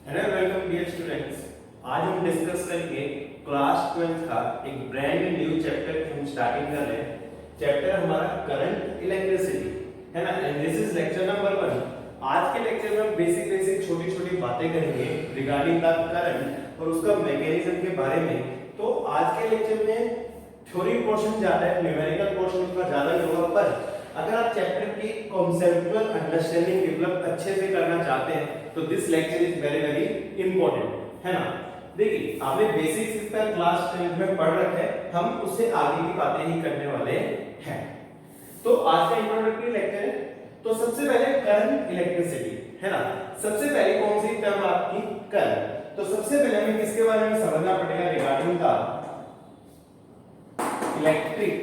Hello welcome dear students. आज हम discuss करेंगे क्लास 12th का एक ब्रांड न्यू चैप्टर की हम स्टार्टिंग कर रहे हैं। चैप्टर हमारा करंट इलेक्ट्रिसिटी है ना, and this is lecture number 1। आज के लेक्चर में हम बेसिक छोटी छोटी बातें करेंगे रिगार्डिंग द करंट और उसका मैकेनिज्म के बारे में। तो आज के लेक्चर में थ्योरी पोर्शन ज्यादा है, न्यूमेरिकल पोर्शन का ज्यादा नहीं होगा, पर अगर आप चैप्टर की कॉन्सेप्चुअल अंडरस्टैंडिंग डेवलप अच्छे से करना चाहते हैं तो this lecture is very very important है ना। देखिए आपने बेसिक्स इसका क्लास 10 में पढ़ रखा है, हम उससे आगे की बातें ही करने वाले हैं। तो आज का इंट्रोडक्टरी लेक्चर है। तो सबसे पहले करंट इलेक्ट्रिसिटी है ना, सबसे पहले कौन सी टर्म आपकी करंट। तो सबसे पहले हमें किसके बारे में समझना पड़ेगा regarding the electric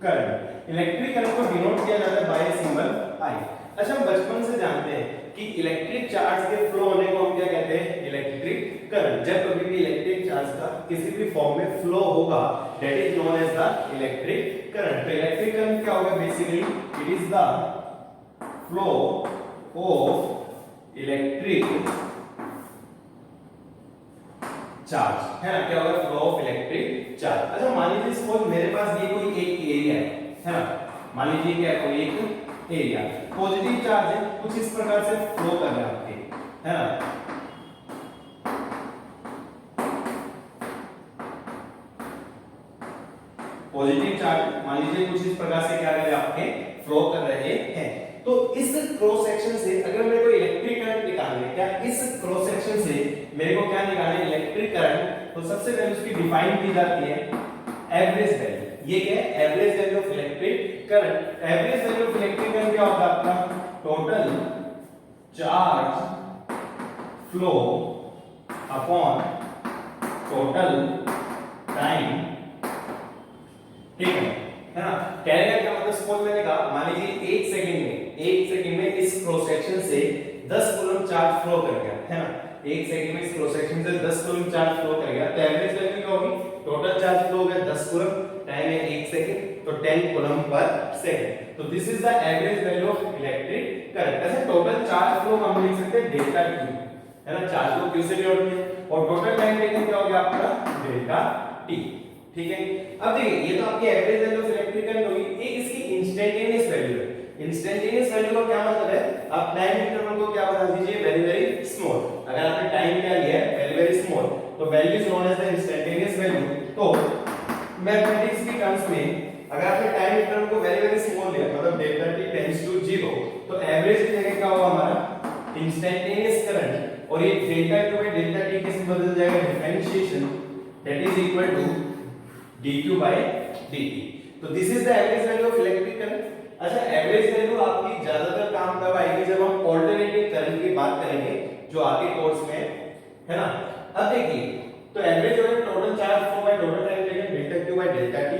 current. Electric current को डिनोट किया जाता है बाय सिंबल I। अच्छा हम बचपन से जानते हैं कि इलेक्ट्रिक चार्ज के फ्लो होने को हम क्या कहते हैं, इलेक्ट्रिक करंट। जब कभी भी इलेक्ट्रिक चार्ज का किसी भी फॉर्म में फ्लो होगा that is known as the electric current. तो इलेक्ट्रिक करंट क्या होगा, basically it is the flow of electric charge है ना, क्या होगा, फ्लो ऑफ इलेक्ट्रिक चार्ज। अच्छा मान लीजिए सपोज मेरे पास ये कोई एक एरिया है ना, मान लीजिए क्या कोई एक एरिया पॉजिटिव चार्ज है, कुछ इस प्रकार से फ्लो कर रहा है आपके, है ना। पॉजिटिव चार्ज मान लीजिए कुछ इस प्रकार से क्या कर रहे हैं आपके, फ्लो कर रहे हैं। तो इस क्रॉस सेक्शन से अगर मेरे को इलेक्ट्रिक करंट निकालना है, क्या इस क्रॉस सेक्शन से मेरे को क्या निकालना है, इलेक्ट्रिक करंट। तो सबसे पहले उसकी डिफाइन की जाती है एवरेज वैल्यू। ये क्या है, average value of electric current. Average value of electric current क्या होता है आपका, total charge flow upon total time, ठीक है ना। कहने का क्या मतलब, सपोज मैंने कहा मान लीजिए एक सेकंड में इस क्रॉस सेक्शन से 10 कूलम चार्ज फ्लो कर गया, है ना। एक सेकंड में इस क्रॉस सेक्शन से 10 कूलम चार्ज फ्लो कर गया, तो एवरेज वैल्यू क्या होगी, टोटल चार्ज फ्लो हो गया 10 कूलम, टाइम है 1 सेकंड, तो 10 कूलम पर सेकंड। तो this is the average value of electric current. ऐसे टोटल चार्ज फ्लो हम लिख सकते हैं डेल्टा Q, है ना, चार्ज फ्लो Q से डिनोट किया, और टोटल टाइम टेकन क्या हो गया आपका, डेल्टा T, ठीक है। अब देखिए ये तो आपकी average value of electric current होगी, एक इसकी इंस्टेंटेनियस वैल्यू है। इंस्टेंटेनियस वैल्यू का क्या मतलब है, आप टाइम इंटरवल को क्या बता दीजिए, वेरी वेरी स्मॉल। अगर आपने टाइम क्या लिया है, वेरी वेरी स्मॉल, तो value is known as the instantaneous value. तो मैथमेटिक्स की टर्म्स में अगर आपने टाइम इंटरवल को वेरी वेरी स्मॉल लिया, मतलब डेल्टा t टेंड्स टू 0, तो एवरेज की जगह क्या होगा हमारा इंस्टेंटेनियस करंट, और ये डेल्टा q में डेल्टा t किस में बदल जाएगा, differentiation, that is equal to dq by dt। तो this is the average value of electric current. अच्छा एवरेज वैल्यू आपकी ज्यादातर काम कब आएगी, जब हम अल्टरनेटिंग करंट की बात करेंगे जो आगे कोर्स में है ना। अब देखिए तो एवरेज हो गया total charge flow by total time taken delta q by delta t,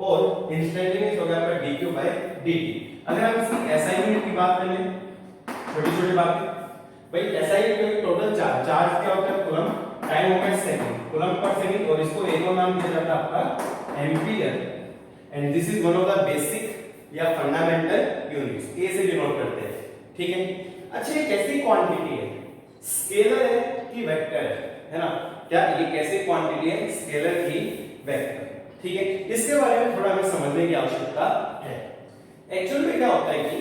और इंस्टेंटेनियस हो गया आपका dq बाय dt। अगर हम इसकी एसआई यूनिट की बात करें, छोटी छोटी बातें भाई, एसआई यूनिट टोटल चार्ज क्या होता है, कूलम, टाइम होगा सेकंड, कूलम पर सेकंड, और इसको एक और नाम दिया जाता है आपका ampere, and this is one of the basic या फंडामेंटल यूनिट्स, ए से डिनोट करते हैं, ठीक है। अच्छा ये कैसी क्वांटिटी है, स्केलर है कि वेक्टर है ना, क्या ये कैसी क्वांटिटी है, स्केलर की वेक्टर, ठीक है। इसके बारे में थोड़ा हमें समझने की आवश्यकता है। एक्चुअली में क्या होता है कि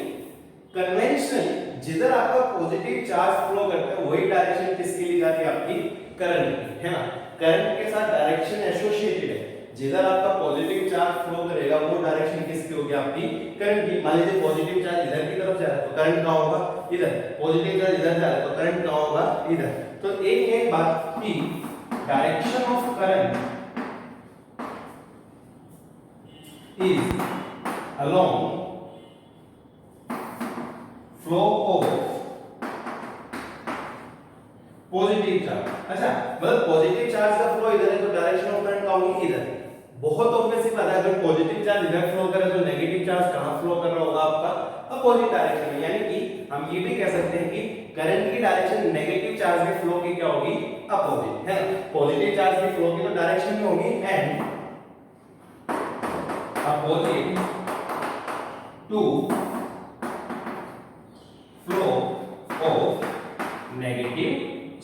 कन्वेंशनल जिधर आपका पॉजिटिव चार्ज फ्लो करता है वही डायरेक्शन किसकी ली जाती है, आपकी करंट की, है ना। करंट के साथ डायरेक्शन एसोसिएटेड है, जिधर आपका पॉजिटिव चार्ज फ्लो करेगा वो डायरेक्शन किसकी होगी, आपकी करंट की। मान लीजिए पॉजिटिव चार्ज इधर की तरफ जा रहा है तो करंट कहां होगा, इधर। पॉजिटिव चार्ज इधर जा रहा है तो करंट कहां होगा, इधर। तो एक है बात की direction of current is along flow of positive charge. अच्छा मतलब पॉजिटिव चार्ज का फ्लो इधर है तो डायरेक्शन ऑफ करंट कहां होगी, इधर। बहुत ऑब्वियस बात है, अगर पॉजिटिव चार्ज इधर फ्लो करे तो नेगेटिव चार्ज कहां फ्लो कर रहा होगा, आपका अपोजिट डायरेक्शन में। यानी कि हम ये भी कह सकते हैं कि करंट की डायरेक्शन नेगेटिव चार्ज के फ्लो की क्या होगी, अपोजिट, है ना। पॉजिटिव चार्ज के फ्लो की तो डायरेक्शन में होगी and opposite to flow of negative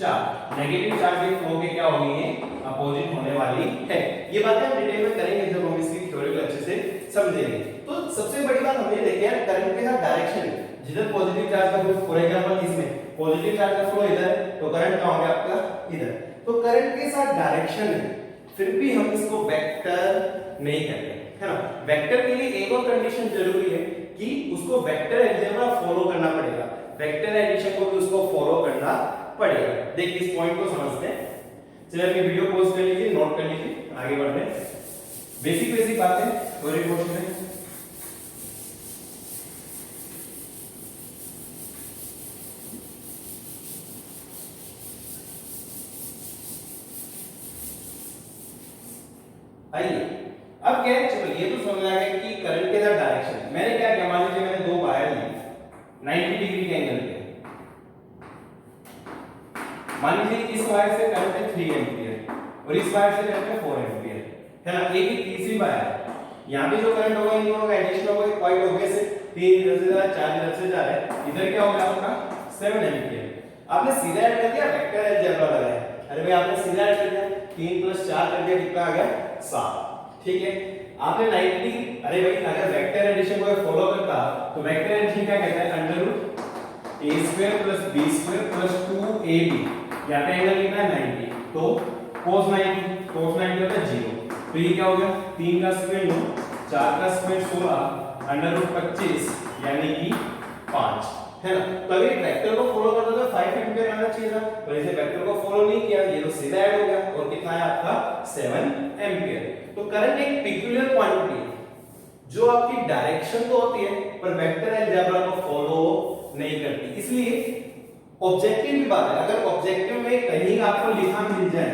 charge. Negative charge के फ्लो के क्या होगी, ये अपोजिट होने वाली है। ये बातें हम डिटेल में करेंगे जब हम इसकी थ्योरी को अच्छे से समझेंगे। तो सबसे बड़ी बात हमने देखी है करंट के साथ डायरेक्शन, जिधर पॉजिटिव चार्ज का फ्लो, फॉर एग्जांपल इसमें पॉजिटिव चार्ज का फ्लो इधर है तो करंट कहां होगा आपका इधर। तो करंट के साथ डायरेक्शन है, फिर भी हम इसको वेक्टर नहीं करते, है ना। वेक्टर के लिए एक और कंडीशन जरूरी है कि उसको वेक्टर अलजेब्रा फॉलो करना पड़ेगा, वेक्टर एडिशन को भी उसको फॉलो करना पड़ेगा। देखिए इस पॉइंट को समझते हैं। चलिए अपनी वीडियो पॉज कर लीजिए, नोट कर लीजिए, आगे बढ़ते हैं। बेसिक बेसिक बातें थ्योरी पोर्शन में। आइए अब क्या है, चलो ये तो समझ आ गया कि करंट के साथ डायरेक्शन। मैंने क्या किया, मान लीजिए मैंने दो वायर ली 90 डिग्री के एंगल पे, मान लीजिए इस वायर से करंट है 3 एंपियर और इस वायर से करंट है 4 एंपियर, है ना। एक ही तीसरी वायर, यहां पे जो करंट होगा इन दोनों का एडिशन होगा, पॉइंट होगे से 3 इधर से जा रहा है, 4 इधर से जा रहा है, इधर क्या होगा आपका 7 एंपियर। आपने सीधा ऐड कर दिया, वेक्टर अलजेब्रा लगाया, अरे भाई आपने सीधा ऐड कर दिया, 3 + 4 कर दिया, कितना आ गया 7, ठीक है। आपने 90, अरे भाई अगर वेक्टर एडिशन को फॉलो करता तो वेक्टर एडिशन क्या कहता है, √a² + b² + 2ab, यहां पे एंगल कितना है 90, तो cos 90 होता है 0, तो ये क्या हो गया 3 का स्क्वायर 9, 4 का स्क्वायर 16, √25 यानी कि 5, है ना। तो अगर वेक्टर को फॉलो करता तो 5 एंपियर आना चाहिए था, पर इसे वेक्टर को फॉलो नहीं किया, ये तो सीधा ऐड हो गया और कितना है आपका 7 एंपियर। तो करंट एक पेक्यूलियर क्वांटिटी है जो आपकी डायरेक्शन तो होती है पर वेक्टर अलजेब्रा को फॉलो नहीं करती। इसलिए ऑब्जेक्टिव की बात है, अगर ऑब्जेक्टिव में कहीं आपको लिखा मिल जाए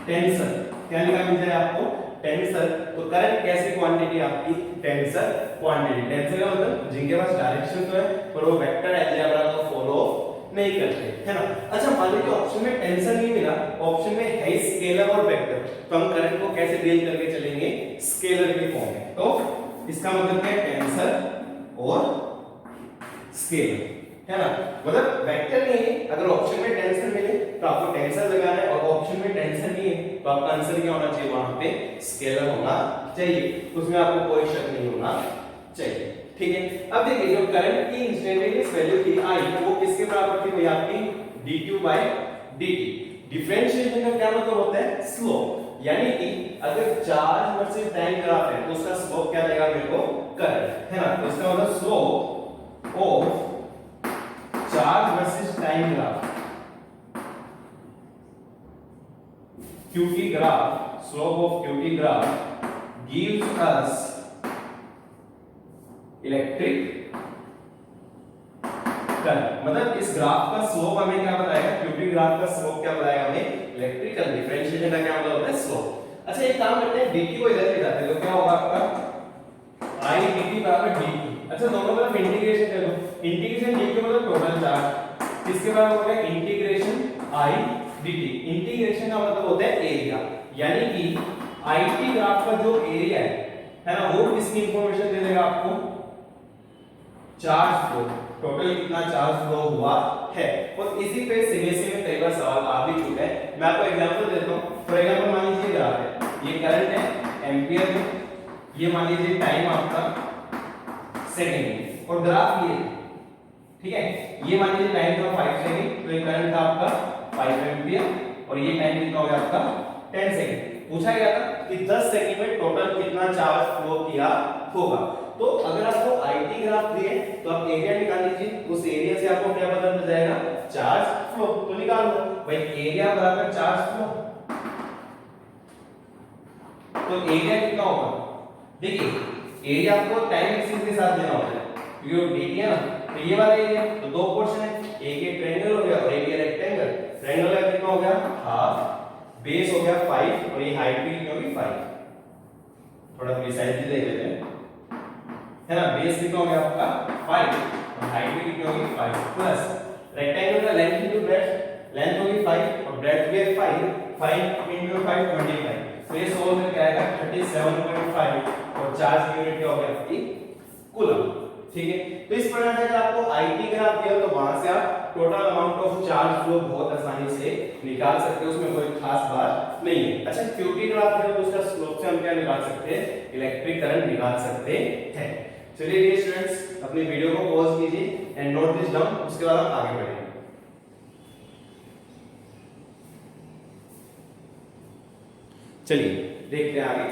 टेंसर, क्या लिखा मिल जाए आपको टेंसर, तो करंट कैसी क्वांटिटी आपकी टेंसर क्वांटिटी। टेंसर का मतलब जिनके पास डायरेक्शन तो है पर वो वेक्टर अलजेब्रा को फॉलो नहीं करते, है ना। अच्छा मान लीजिए ऑप्शन में टेंसर नहीं मिला, ऑप्शन में है स्केलर और वेक्टर, तो हम करंट को कैसे डील करके चलेंगे, स्केलर के फॉर्म में। तो इसका मतलब क्या है, टेंसर और स्केलर, है ना। मतलब वेक्टर नहीं है, अगर ऑप्शन में टेंसर मिले तो आपको टेंसर लगाना है, और ऑप्शन में टेंसर नहीं है तो आपका आंसर क्या होना चाहिए, वहां पे स्केलर होना चाहिए, उसमें आपको कोई शक नहीं होना चाहिए, ठीक है। अब देखिए जो करंट की इंस्टेंटेनियस वैल्यू थी आई, वो किसके बराबर थी भाई आपकी dq/dt। डिफरेंशिएशन का क्या मतलब होता है, स्लोप, यानी कि अगर चार्ज वर्सेस टाइम ग्राफ है तो उसका स्लोप क्या देगा मेरे को, करंट, है ना। तो इसका मतलब slope of charge versus time graph, QT graph, slope of QT graph gives us electric current. मतलब इस ग्राफ का स्लोप हमें क्या बताएगा, QT ग्राफ का स्लोप क्या बताएगा हमें, इलेक्ट्रिकल। डिफरेंशिएशन का क्या मतलब होता है, स्लोप। अच्छा एक काम करते हैं, dt को इधर ले जाते हैं तो क्या होगा आपका I dt बराबर dt। अच्छा दोनों तरफ इंटीग्रेशन कर दो, इंटीग्रेशन dt मतलब टोटल चार्ज, किसके बराबर होगा इंटीग्रेशन I dt। इंटीग्रेशन का मतलब होता है एरिया, यानी कि IT ग्राफ का जो एरिया है ना, वो किसकी इंफॉर्मेशन दे देगा आपको, चार्ज फ्लो, टोटल कितना चार्ज फ्लो हुआ है। और इसी पे सीबीएसई में कई बार सवाल आ भी चुका है। मैं आपको एग्जांपल देता हूं। फॉर एग्जांपल मान लीजिए ग्राफ है, ये करंट है एंपियर में, ये मान लीजिए टाइम आपका सेकंड में, और ग्राफ ये, ठीक है, ये मान लीजिए टाइम था 5 सेकंड, तो ये करंट था आपका 5 एंपियर, और ये टाइम कितना हो गया आपका 10 सेकंड। पूछा गया था कि 10 सेकंड में टोटल कितना चार्ज फ्लो किया होगा। तो अगर आपको आईटी ग्राफ दिए तो आप एरिया निकाल लीजिए, उस एरिया से आपको क्या पता चल जाएगा, चार्ज फ्लो। तो निकाल लो भाई, एरिया बराबर चार्ज फ्लो, तो एरिया कितना होगा, देखिए एरिया आपको टाइम एक्सिस के साथ देना होता है, क्योंकि dt है ना, तो ये वाला एरिया तो दो पोर्शन है, एक ये ट्रायंगल हो गया और एक ये रेक्टेंगल। ट्रायंगल का कितना हो गया हाफ, बेस हो गया 5 और ये हाइट भी कितनी होगी 5, थोड़ा प्रिसाइजली देख लेते हैं, है ना। बेस कितना हो गया आपका 5 और हाइट भी कितनी होगी 5, प्लस रेक्टेंगल का लेंथ इनटू ब्रेड्थ, लेंथ होगी 5 और ब्रेड्थ भी है 5, 5 इनटू 5 25, तो ये सोल्व करके आएगा 37.5 और चार्ज की यूनिट क्या हो गया आपकी कूलम। ठीक है। तो इस प्रकार से अगर आपको आईटी ग्राफ दिया तो वहां से आप total amount of charge flow बहुत आसानी से निकाल सकते हो, उसमें कोई खास बात नहीं है। अच्छा क्यूटी ग्राफ है तो उसका स्लोप से हम क्या निकाल सकते हैं, इलेक्ट्रिक करंट निकाल सकते हैं। चलिए डियर स्टूडेंट्स अपनी वीडियो को पॉज कीजिए एंड नोट दिस डाउन, उसके बाद हम आगे बढ़ेंगे। चलिए देखते हैं आगे।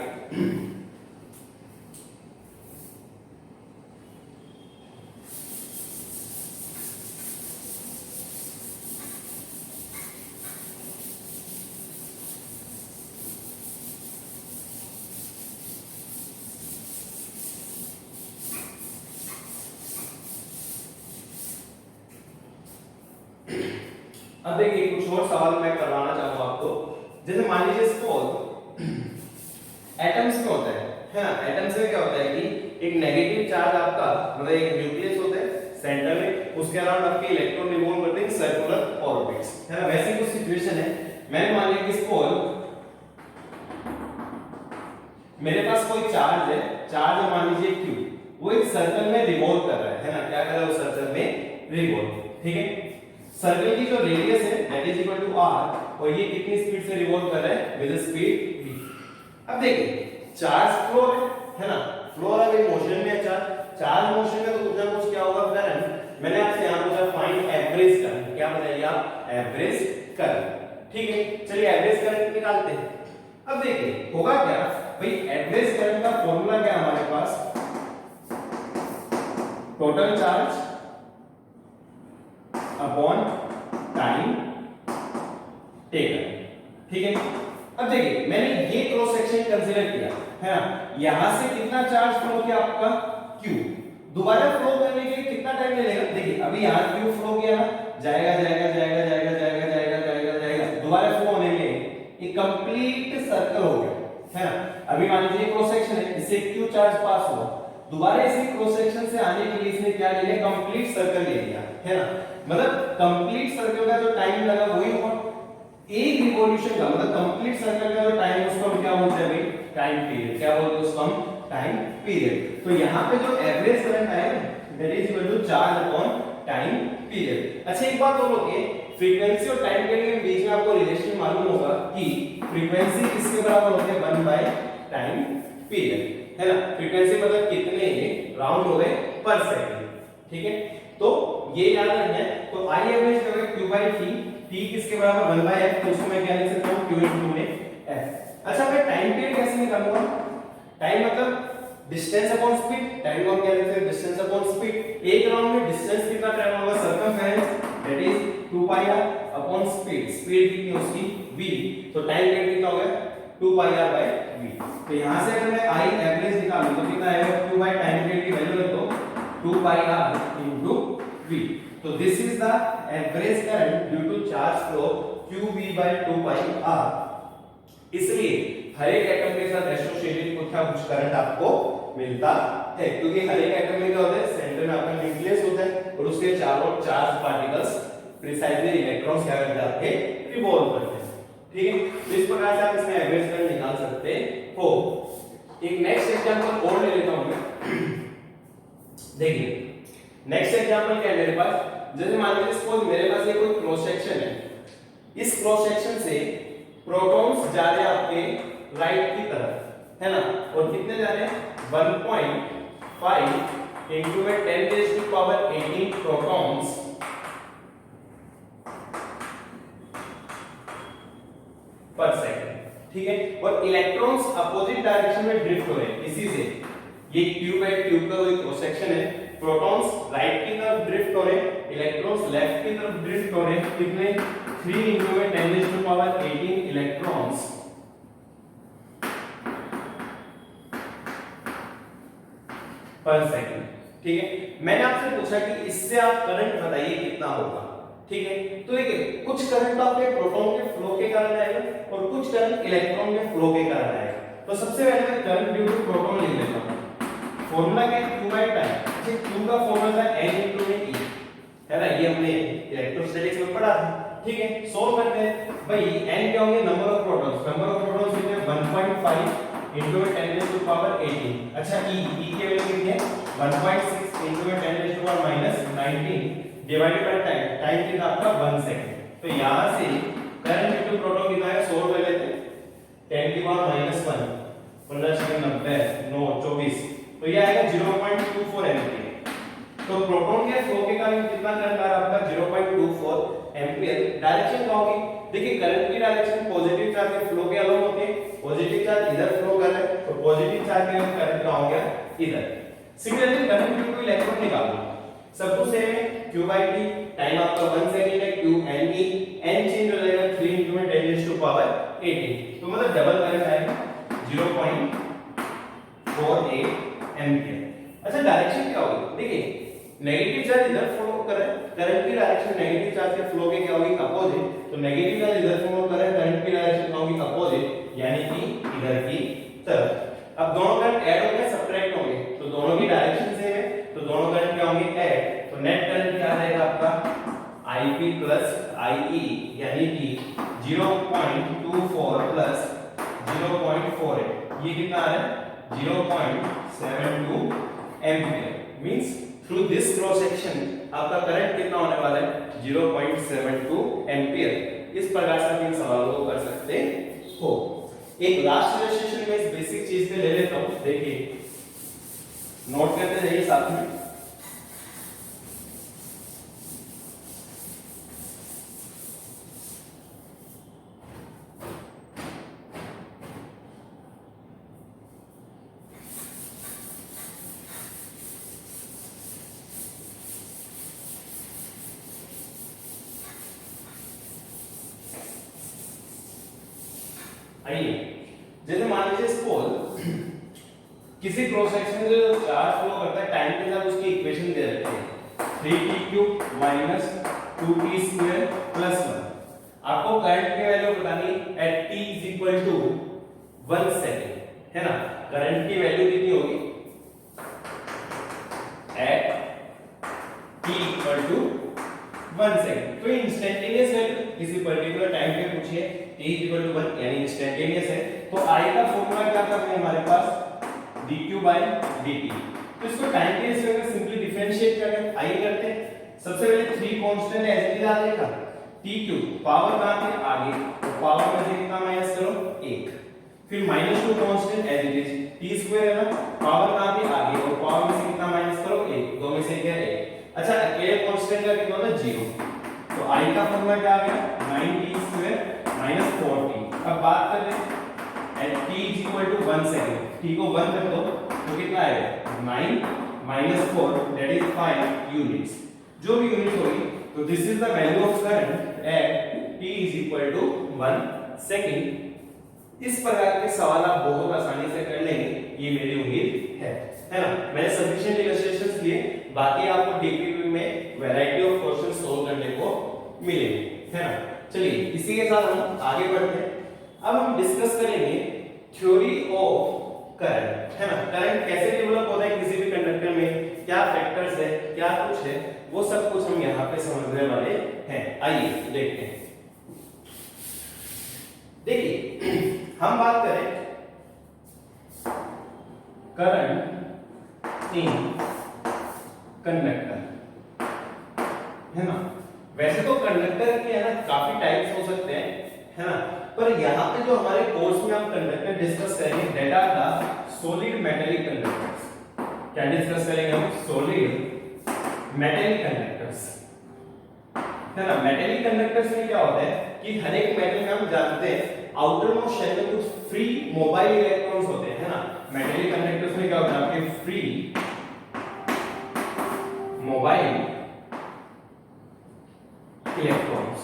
अब देखिए कुछ और सवाल मैं करवाना चाहूंगा आपको। जैसे मान लीजिए सपोज एटम्स में होता है ना, एटम्स में क्या होता है कि एक नेगेटिव चार्ज आपका मतलब एक न्यूक्लियस होता है सेंटर में, उसके अराउंड आपके इलेक्ट्रॉन रिवॉल्व करते हैं सर्कुलर ऑर्बिट्स, है ना। वैसी कुछ सिचुएशन है, मैंने मान लिया कि सपोज मेरे पास कोई चार्ज है, चार्ज मान लीजिए q, वो एक सर्कल में रिवॉल्व कर रहा है ना, क्या कर रहा है वो सर्कल में रिवॉल्व, ठीक है। सर्कल की जो रेडियस है that is equal to r, और ये कितनी स्पीड से रिवॉल्व कर रहा है, विद स्पीड v। अब देखिए चार्ज फ्लो है ना, फ्लो वाला भी मोशन में है चार्ज मोशन में तो कुछ ना कुछ क्या होगा करंट। मैंने आपसे यहां पूछा फाइंड एवरेज करंट, क्या बताइए आप, एवरेज करंट, ठीक है। चलिए एवरेज करंट निकालते हैं। अब देखिए होगा क्या भाई, एवरेज करंट का फॉर्मूला क्या है हमारे पास, total charge upon time taken, ठीक है। अब देखिए मैंने ये क्रॉस सेक्शन कंसीडर किया है ना, यहां से कितना चार्ज फ्लो किया आपका q, दोबारा फ्लो करने के लिए कितना टाइम लगेगा, देखिए अभी यहां q फ्लो किया ना, जाएगा जाएगा जाएगा जाएगा जाएगा जाएगा जाएगा जाएगा, दोबारा फ्लो होने में एक कंप्लीट सर्कल हो गया, है ना। अभी मान लीजिए क्रॉस सेक्शन है, इससे q चार्ज पास हुआ, दोबारा इसी क्रॉस सेक्शन से आने के लिए इसने क्या ले लिया, कंप्लीट सर्कल ले लिया, है ना। मतलब कंप्लीट सर्कल का जो टाइम लगा वही होगा, एक रिवॉल्यूशन का मतलब कंप्लीट सर्कल का जो टाइम उसको हम क्या बोलते हैं भाई, टाइम पीरियड, क्या बोलते हैं उसको हम, टाइम पीरियड। तो यहाँ पे जो एवरेज करंट आया that is equal to charge upon time period. अच्छा एक बात और होगी, फ्रीक्वेंसी और टाइम पीरियड के बीच में आपको रिलेशन मालूम होगा कि फ्रीक्वेंसी किसके बराबर होती है, 1 बाय टाइम पीरियड, है ना। फ्रीक्वेंसी मतलब कितने राउंड हो गए पर सेकंड, ठीक है। तो ये याद रखना है। तो आई एवरेज क्या होगा, q by t, t किसके बराबर 1 by f, तो उसको मैं क्या लिख सकता हूं, q into f। अच्छा मैं टाइम पीरियड कैसे निकालूंगा, टाइम मतलब डिस्टेंस अपॉन स्पीड, टाइम को हम क्या लिखते हैं, डिस्टेंस अपॉन स्पीड। एक राउंड में डिस्टेंस कितना ट्रैवल होगा, circumference that is 2 pi r upon speed, speed कितनी उसकी v, तो टाइम पीरियड कितना हो गया 2 pi r by v। तो यहां से अगर मैं आई एवरेज निकालूं तो कितना आएगा, q by टाइम पीरियड की वैल्यू रख दो 2 pi r into v। तो this is the average current due to charge flow qv by 2 pi r। इसलिए हर एक एटम के साथ एसोसिएटेड कुछ ना कुछ करंट आपको मिलता है, क्योंकि हर एक एटम में क्या होता है, सेंटर में आपका न्यूक्लियस होता है और उसके चारों चार्ज पार्टिकल्स प्रिसाइजली इलेक्ट्रॉन्स क्या करते हैं, आपके रिवॉल्व करते हैं, ठीक है। तो इस प्रकार से आप इसमें एवरेज करंट निकाल सकते हो। एक नेक्स्ट एग्जांपल और ले लेता हूं मैं। देखिए नेक्स्ट एग्जांपल क्या है मेरे पास, जैसे मान लीजिए सपोज मेरे पास ये कोई क्रॉस सेक्शन है, इस क्रॉस सेक्शन से प्रोटॉन्स जा रहे हैं आपके राइट की तरफ, है ना, और कितने जा रहे हैं 1.5 into 10 raised to power 18 protons पर सेकंड, ठीक है। और इलेक्ट्रॉन्स अपोजिट डायरेक्शन में ड्रिफ्ट हो रहे हैं, इसी से ये ट्यूब है, ट्यूब का कोई क्रॉस सेक्शन है, प्रोटॉन्स राइट की तरफ ड्रिफ्ट हो रहे हैं, इलेक्ट्रॉन्स लेफ्ट की तरफ ड्रिफ्ट हो रहे हैं, कितने 3 into 10 raised to power 18 electrons पर सेकंड, ठीक है। मैंने आपसे पूछा कि इससे आप करंट बताइए कितना होगा, ठीक है। तो देखिए कुछ करंट तो आपके प्रोटॉन के फ्लो के कारण आएगा और कुछ करंट इलेक्ट्रॉन के फ्लो के कारण आएगा। तो सबसे पहले मैं करंट ड्यू टू प्रोटॉन लिख लेता हूं। फॉर्मूला क्या है, q by टाइम। अच्छा q का फॉर्मूला था n into e, है ना, ये हमने इलेक्ट्रोस्टैटिक्स में पढ़ा था, ठीक है। सॉल्व करते हैं भाई, n क्या होंगे, number of protons, number of protons कितने 1.5 into 10 raised to power 18। अच्छा e की वैल्यू कितनी है 1.6, into 10⁻⁻19 divided by time, time कितना आपका 1 सेकंड। तो यहां से करंट इनटू प्रोटॉन कितना है 100 रुपए लेते हैं 10⁻⁻1 15 सेकंड 90 9 24, तो ये आएगा 0.24 एम्पीयर। तो प्रोटॉन के फ्लो के कारण कितना करंट आ रहा है आपका 0.24 एम्पीयर। डायरेक्शन क्या होगी, देखिए करंट की डायरेक्शन पॉजिटिव चार्ज के फ्लो के अलोंग होती है, पॉजिटिव चार्ज इधर फ्लो कर रहा है तो पॉजिटिव चार्ज के करंट का हो गया इधर। Similarly current due two electron निकालो, सब कुछ सेम है, q/t टाइम आपका 1 सेकंड है, q n e n change हो जाएगा 3 × 10⁻18, तो मतलब डबल करंट आएगा 0.48 एम्पीयर। अच्छा डायरेक्शन क्या होगी, देखिए नेगेटिव चार्ज इधर फ्लो कर रहा है, करंट की डायरेक्शन नेगेटिव चार्ज के फ्लो के क्या होगी अपोजिट, तो नेगेटिव चार्ज इधर फ्लो कर रहा है, करंट की डायरेक्शन क्या होगी अपोजिट, यानी कि इधर की तरफ। अब दोनों करंट ऐड हो गए सब्ट्रैक्ट होंगे, तो दोनों की डायरेक्शन सेम है, तो दोनों करंट क्या होंगे ऐड, तो नेट करंट क्या आएगा आपका Ip प्लस IE, यानी कि 0.24 प्लस 0.48, ये कितना आ रहा है 0.72 ampere. Means through this cross section आपका करंट कितना होने वाला है 0.72 एम्पीयर। इस प्रकार से आप इन सवालों को कर सकते हो। एक लास्ट इलस्ट्रेशन में इस बेसिक चीज पे ले लेता हूं, देखिए नोट करते जाइए साथ में। आइए जैसे मान लीजिए स्पोल किसी क्रॉस सेक्शन में जो चार्ज फ्लो करता है टाइम के साथ उसकी इक्वेशन दे रखी है 3t³ - 2t² + 1। आपको करंट की वैल्यू बतानी एट t = 1 सेकंड, है ना। करंट की वैल्यू कितनी होगी एट t = 1 सेकंड, तो इंस्टेंटेनियस वैल्यू किसी पर्टिकुलर टाइम पे पूछिए t = 1 यानी इंस्टेंटेनियस है, तो I का फॉर्मूला क्या था अपने हमारे पास dq/dt। तो इसको टाइम के हिसाब से सिंपली डिफरेंशिएट करें, I करते हैं। सबसे पहले 3 कांस्टेंट एज इट इज आ जाएगा, t³ पावर कहां पे आगे, तो पावर में से कितना माइनस करो 1, फिर -2 constant as it is t² है ना, पावर कहां पे आगे और पावर में से कितना माइनस करो 1, दो में से क्या 1। अच्छा अकेले कांस्टेंट का कितना होता है 0, तो I का फॉर्मूला क्या आ गया 9t² - 4t। अब बात कर रहे हैं एट t = 1 सेकंड, t को 1 कर दो तो कितना आएगा 9 - 4 दैट इज 5 यूनिट्स, जो भी यूनिट होगी। तो this is the value of current eight t = 1 second. इस प्रकार के सवाल आप बहुत आसानी से कर लेंगे, ये मेरी उम्मीद है ना। मैंने सफिशिएंट इलस्ट्रेशंस लिए, बाकी आपको डीपीपी में वैरायटी ऑफ क्वेश्चन सॉल्व करने को मिलेंगे, है ना। चलिए इसी के साथ हम आगे बढ़ते हैं। अब हम डिस्कस करेंगे थ्योरी ऑफ करंट, है ना। करंट कैसे डेवलप होता है किसी भी कंडक्टर में, क्या फैक्टर्स है, क्या कुछ है, वो सब कुछ हम यहाँ पे समझने वाले हैं। आइए देखते हैं। देखिए हम बात करें करंट इन कंडक्टर, है ना। वैसे तो कंडक्टर के है ना काफी टाइप्स हो सकते हैं, है ना, पर यहाँ पे जो हमारे कोर्स में हम कंडक्टर डिस्कस करेंगे that are the solid metallic conductors. क्या डिस्कस करेंगे हम सॉलिड मेटेलिक कंडक्टर्स, है ना। मेटेलिक कंडक्टर्स में क्या होता है कि हर एक मेटल में हम जानते हैं आउटर मोस्ट शेल में कुछ फ्री मोबाइल इलेक्ट्रॉन्स होते हैं, है ना। मेटेलिक कंडक्टर्स में क्या होता है आपके फ्री मोबाइल इलेक्ट्रॉन्स।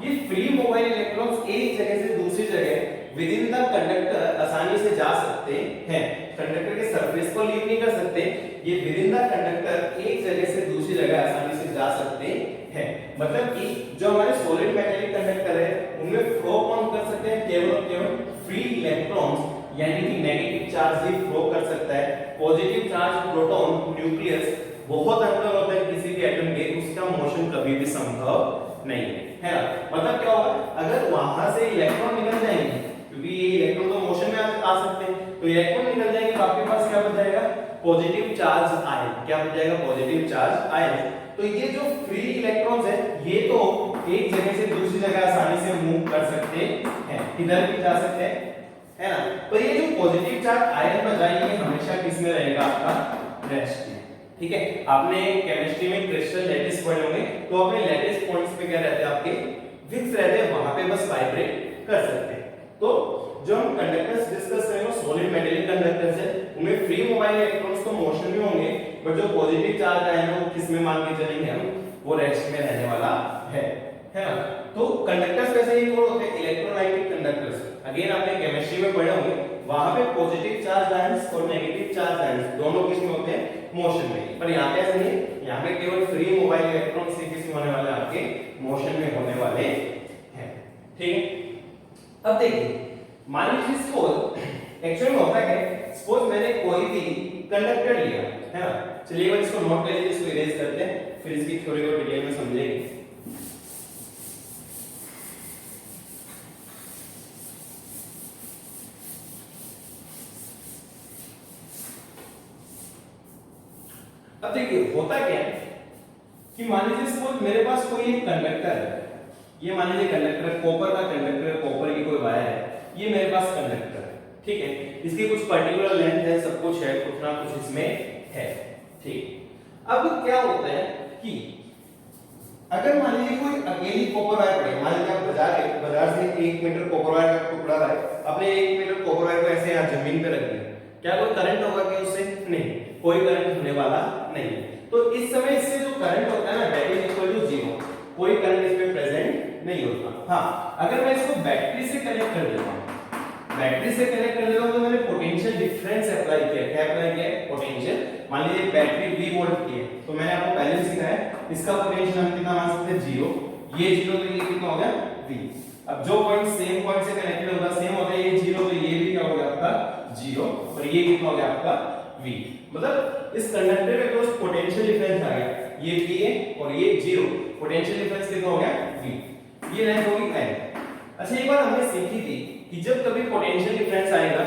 ये फ्री मोबाइल इलेक्ट्रॉन्स एक जगह से दूसरी जगह विद इन द कंडक्टर आसानी से जा सकते हैं, कंडक्टर के सरफेस को लीव नहीं कर सकते, ये विद इन द कंडक्टर एक जगह से दूसरी जगह आसानी से जा सकते हैं। मतलब कि जो हमारे सॉलिड मेटेलिक कंडक्टर है उनमें फ्लो कौन कर सकते हैं, केवल और केवल फ्री इलेक्ट्रॉन्स, यानी कि नेगेटिव चार्ज ही फ्लो कर सकता है। पॉजिटिव चार्ज प्रोटॉन न्यूक्लियस बहुत अंदर होता है किसी भी एटम के, उसका मोशन कभी भी संभव नहीं है ना। मतलब क्या होगा अगर वहां से इलेक्ट्रॉन निकल जाएंगे, क्योंकि ये इलेक्ट्रॉन तो मोशन में आ सकते हैं, तो इलेक्ट्रॉन निकल जाएंगे तो आपके पास क्या बच जाएगा पॉजिटिव चार्ज आयन। क्या हो जाएगा? Positive charge ion. तो ये जो फ्री इलेक्ट्रॉन्स है ये तो एक जगह से दूसरी जगह आसानी से मूव कर सकते हैं, इधर भी जा सकते हैं, है ना। तो ये जो पॉजिटिव चार्ज आयन बचा ये हमेशा किस में रहेगा? आपका रेस्ट में। ठीक है, आपने केमिस्ट्री में क्रिस्टल लैटिस पढ़े होंगे, तो अपने लैटिस पॉइंट्स पे क्या रहते हैं? आपके फिक्स रहते हैं, वहां पे बस वाइब्रेट कर सकते हैं। तो जो हम कंडक्टर्स डिस्कस करेंगे सॉलिड मेटेलिक कंडक्टर्स है, उनमें फ्री मोबाइल इलेक्ट्रॉन्स तो मोशन में होंगे, बट जो पॉजिटिव चार्ज आए हैं वो किस में मान के चलेंगे हम? वो रेस्ट में रहने वाला है ना। तो कंडक्टर्स वैसे ही कौन होते हैं? Electrolytic conductors. अगेन आपने केमिस्ट्री में पढ़े होंगे, वहां पे पॉजिटिव चार्ज आयंस और नेगेटिव चार्ज आयंस दोनों किस में होते हैं? मोशन में। पर यहाँ पे ऐसा नहीं, यहाँ पे केवल फ्री मोबाइल इलेक्ट्रॉन्स ही किस में होने वाले? आपके मोशन में होने वाले हैं। ठीक है, अब देखिए मान लीजिए सपोज एक्चुअली में होता है कि सपोज मैंने कोई भी कंडक्टर लिया है ना। चलिए एक बार इसको नोट कर लीजिए, इसको इरेज करते हैं, फिर इसकी थ्योरी को डिटेल में समझेंगे। अब देखिए होता क्या है कि मान लीजिए सपोज मेरे पास कोई एक कंडक्टर है, ये मान लीजिए कंडक्टर कॉपर का कंडक्टर है, कॉपर की कोई वायर है, ये मेरे पास कंडक्टर है। ठीक है, इसकी कुछ पर्टिकुलर लेंथ है, सब कुछ है, कुछ ना कुछ इसमें है। ठीक, अब क्या होता है कि अगर मान लीजिए कोई अकेली कॉपर वायर पड़ी, मान लीजिए आप बाजार से 1 मीटर कॉपर वायर का टुकड़ा लाए, आपने 1 मीटर कॉपर वायर को ऐसे यहाँ जमीन पे रख दिया, क्या कोई करंट होगा क्या उससे? नहीं, कोई करंट होने वाला नहीं। तो इस समय इससे जो करंट होता है ना, दैट इज इक्वल टू 0, कोई करंट इसमें प्रेजेंट नहीं होता। हाँ, अगर मैं इसको बैटरी से कनेक्ट कर देता हूं, बैटरी से कनेक्ट कर देता हूं तो मैंने पोटेंशियल डिफरेंस अप्लाई किया। क्या अप्लाई किया? पोटेंशियल। मान लीजिए बैटरी V वोल्ट की है, तो मैंने आपको पहले भी सिखाया इसका पोटेंशियल हम कितना मान सकते हैं? 0। ये 0 तो ये कितना हो गया? V। अब जो पॉइंट सेम पॉइंट से कनेक्टेड होगा, सेम होता है, ये 0 तो ये भी क्या हो गया आपका? 0। और ये कितना हो गया आपका? V। मतलब इस कंडक्टर में क्रॉस पोटेंशियल डिफरेंस आ गया, ये V है और ये 0, पोटेंशियल डिफरेंस कितना हो गया? V। ये लेंथ होगी L। अच्छा एक बात हमने सीखी थी कि जब कभी पोटेंशियल डिफरेंस आएगा,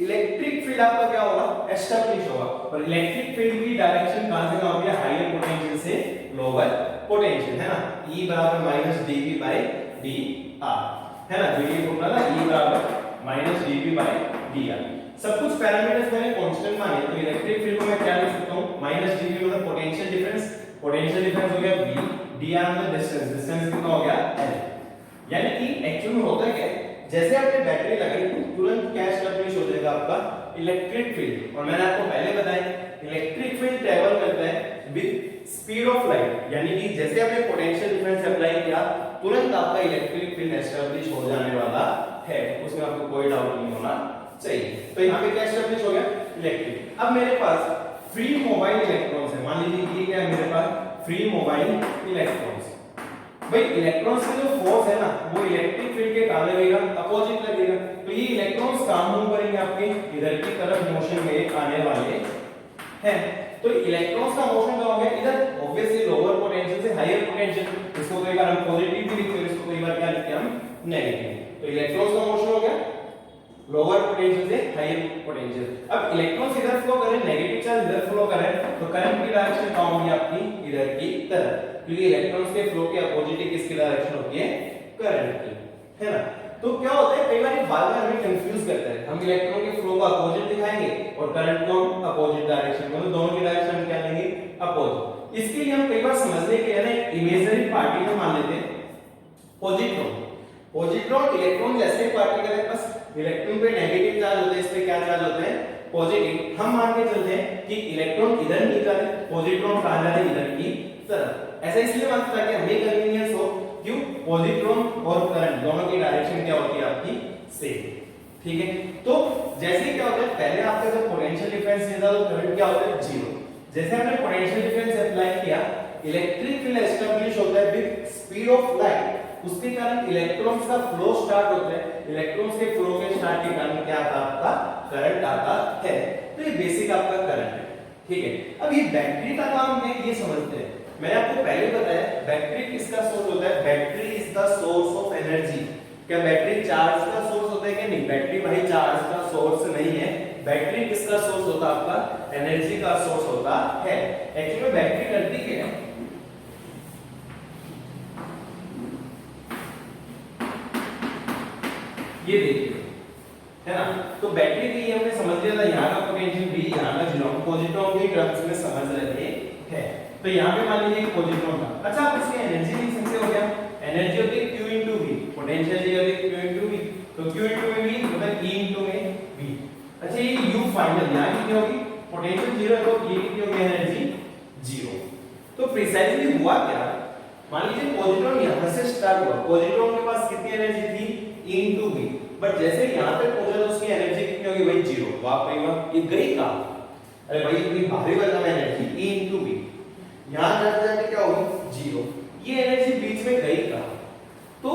इलेक्ट्रिक फील्ड आपका क्या होगा? एस्टैब्लिश होगा। और इलेक्ट्रिक फील्ड की डायरेक्शन कहां से कहां होगी? हायर पोटेंशियल से लोअर पोटेंशियल, है ना। E बराबर -dV/dr, है ना। जो ये फॉर्मूला था, E बराबर -dV/dr। सब कुछ पैरामीटर्स मैंने कांस्टेंट माने, तो इलेक्ट्रिक फील्ड को मैं क्या लिख सकता हूं? -dV मतलब पोटेंशियल डिफरेंस, पोटेंशियल डिफरेंस हो गया V, dr मतलब डिस्टेंस, डिस्टेंस कितना हो गया? L। यानी कि एक्चुअल में होता क्या है, जैसे आपने बैटरी लगाई तुरंत क्या एस्टैब्लिश हो जाएगा? आपका इलेक्ट्रिक फील्ड। और मैंने आपको पहले बताया इलेक्ट्रिक फील्ड ट्रैवल करता है विद स्पीड ऑफ लाइट, यानी कि जैसे आपने पोटेंशियल डिफरेंस अप्लाई किया तुरंत आपका इलेक्ट्रिक फील्ड एस्टैब्लिश हो जाने वाला है, उसमें आपको कोई डाउट नहीं होना चाहिए। तो यहाँ पे क्या एस्टैब्लिश हो गया? इलेक्ट्रिक। अब मेरे पास फ्री मोबाइल इलेक्ट्रॉन्स है, मान लीजिए ये क्या है मेरे पास? Free mobile electrons. भाई इलेक्ट्रॉन्स का जो फोर्स है ना, वो इलेक्ट्रिक फील्ड के कहां लगेगा? अपोजिट लगेगा। तो ये इलेक्ट्रॉन्स कहां मूव करेंगे? आपके इधर की तरफ मोशन में आने वाले हैं। तो इलेक्ट्रॉन्स का मोशन कहां हो गया? इधर। ऑब्वियसली लोअर पोटेंशियल से हायर पोटेंशियल, इसको कई बार हम पॉजिटिव भी लिखते हैं, इसको कई बार क्या लिखते हैं हम? नेगेटिव। तो इलेक्ट्रॉन्स का मोशन हो गया लोअर पोटेंशियल से हायर पोटेंशियल। अब इलेक्ट्रॉन्स इधर फ्लो कर रहे हैं, नेगेटिव चार्ज इधर फ्लो कर रहे हैं, तो करंट की डायरेक्शन कहां होगी? आपकी इधर की तरफ, क्योंकि इलेक्ट्रॉन्स के फ्लो के अपोजिट किसकी डायरेक्शन होती है? करंट की, है ना। तो क्या होता है कई बार बार-बार हमें कंफ्यूज करता है, हम इलेक्ट्रॉन के फ्लो को अपोजिट दिखाएंगे और करंट को अपोजिट डायरेक्शन, मतलब दोनों की डायरेक्शन क्या लेंगे? अपोजिट। इसके लिए हम कई बार समझने के लिए ना इमेजिनरी पार्टिकल मान लेते हैं, पॉजिट्रॉन। पॉजिट्रॉन इलेक्ट्रॉन जैसे पार्टिकल है, बस इलेक्ट्रॉन पे नेगेटिव चार्ज होता है, इस पे क्या चार्ज होता है? पॉजिटिव। हम मान के चलते हैं कि इलेक्ट्रॉन इधर नहीं जा रहे, पॉजिट्रॉन कहां जा रहे? इधर की तरफ। ऐसा इसलिए मानते हैं ताकि हमें कन्वीनियंस हो, क्यों? पॉजिट्रॉन और करंट दोनों की डायरेक्शन क्या होती है? आपकी सेम। ठीक है, तो जैसे क्या होता है, पहले आपका जब पोटेंशियल डिफरेंस ये था तो करंट क्या होता है? 0। जैसे हमने पोटेंशियल डिफरेंस अप्लाई किया, इलेक्ट्रिक फील्ड एस्टैब्लिश होता है विद स्पीड ऑफ लाइट, उसके कारण इलेक्ट्रॉन्स का फ्लो स्टार्ट होता है, इलेक्ट्रॉन्स के फ्लो के स्टार्ट के कारण क्या आता है? आपका करंट आता है। तो ये बेसिक आपका करंट है। ठीक है, अब ये बैटरी का काम है, ये समझते हैं। मैंने आपको पहले बताया बैटरी किसका सोर्स होता है? Battery is the source of energy. क्या बैटरी चार्ज का सोर्स होता है कि नहीं? बैटरी भाई चार्ज का सोर्स नहीं है, बैटरी किसका सोर्स होता है? आपका एनर्जी का सोर्स होता है। एक्चुअली में बैटरी करती क्या है? ये देखिए, है ना, तो बैटरी की हमने समझ लिया था, यहाँ का पोटेंशियल V, यहाँ का जीरो, पॉजिट्रॉन के टर्म्स में समझ रहे हैं। तो यहाँ पे मान लीजिए पॉजिट्रॉन था। अच्छा, आप इसकी एनर्जी लिख सकते हो क्या? एनर्जी होती है Q into V, पोटेंशियल ये होती है Q into V, तो Q into V मतलब E into V। अच्छा, ये U फाइनल यहाँ कितनी होगी? पोटेंशियल जीरो है तो ये कितनी होगी? Energy zero. तो प्रिसाइजली हुआ क्या? मान लीजिए पॉजिट्रॉन यहाँ से स्टार्ट हुआ, पॉजिट्रॉन के पास कितनी एनर्जी थी? E into V, बट जैसे यहाँ तक पहुंचा तो उसकी एनर्जी कितनी होगी भाई? जीरो। तो आप कहेंगे ये गई कहां? अरे भाई इतनी भारी वाला एनर्जी E into V, यहाँ जाते जाके क्या होगी? जीरो। ये एनर्जी बीच में गई कहां? तो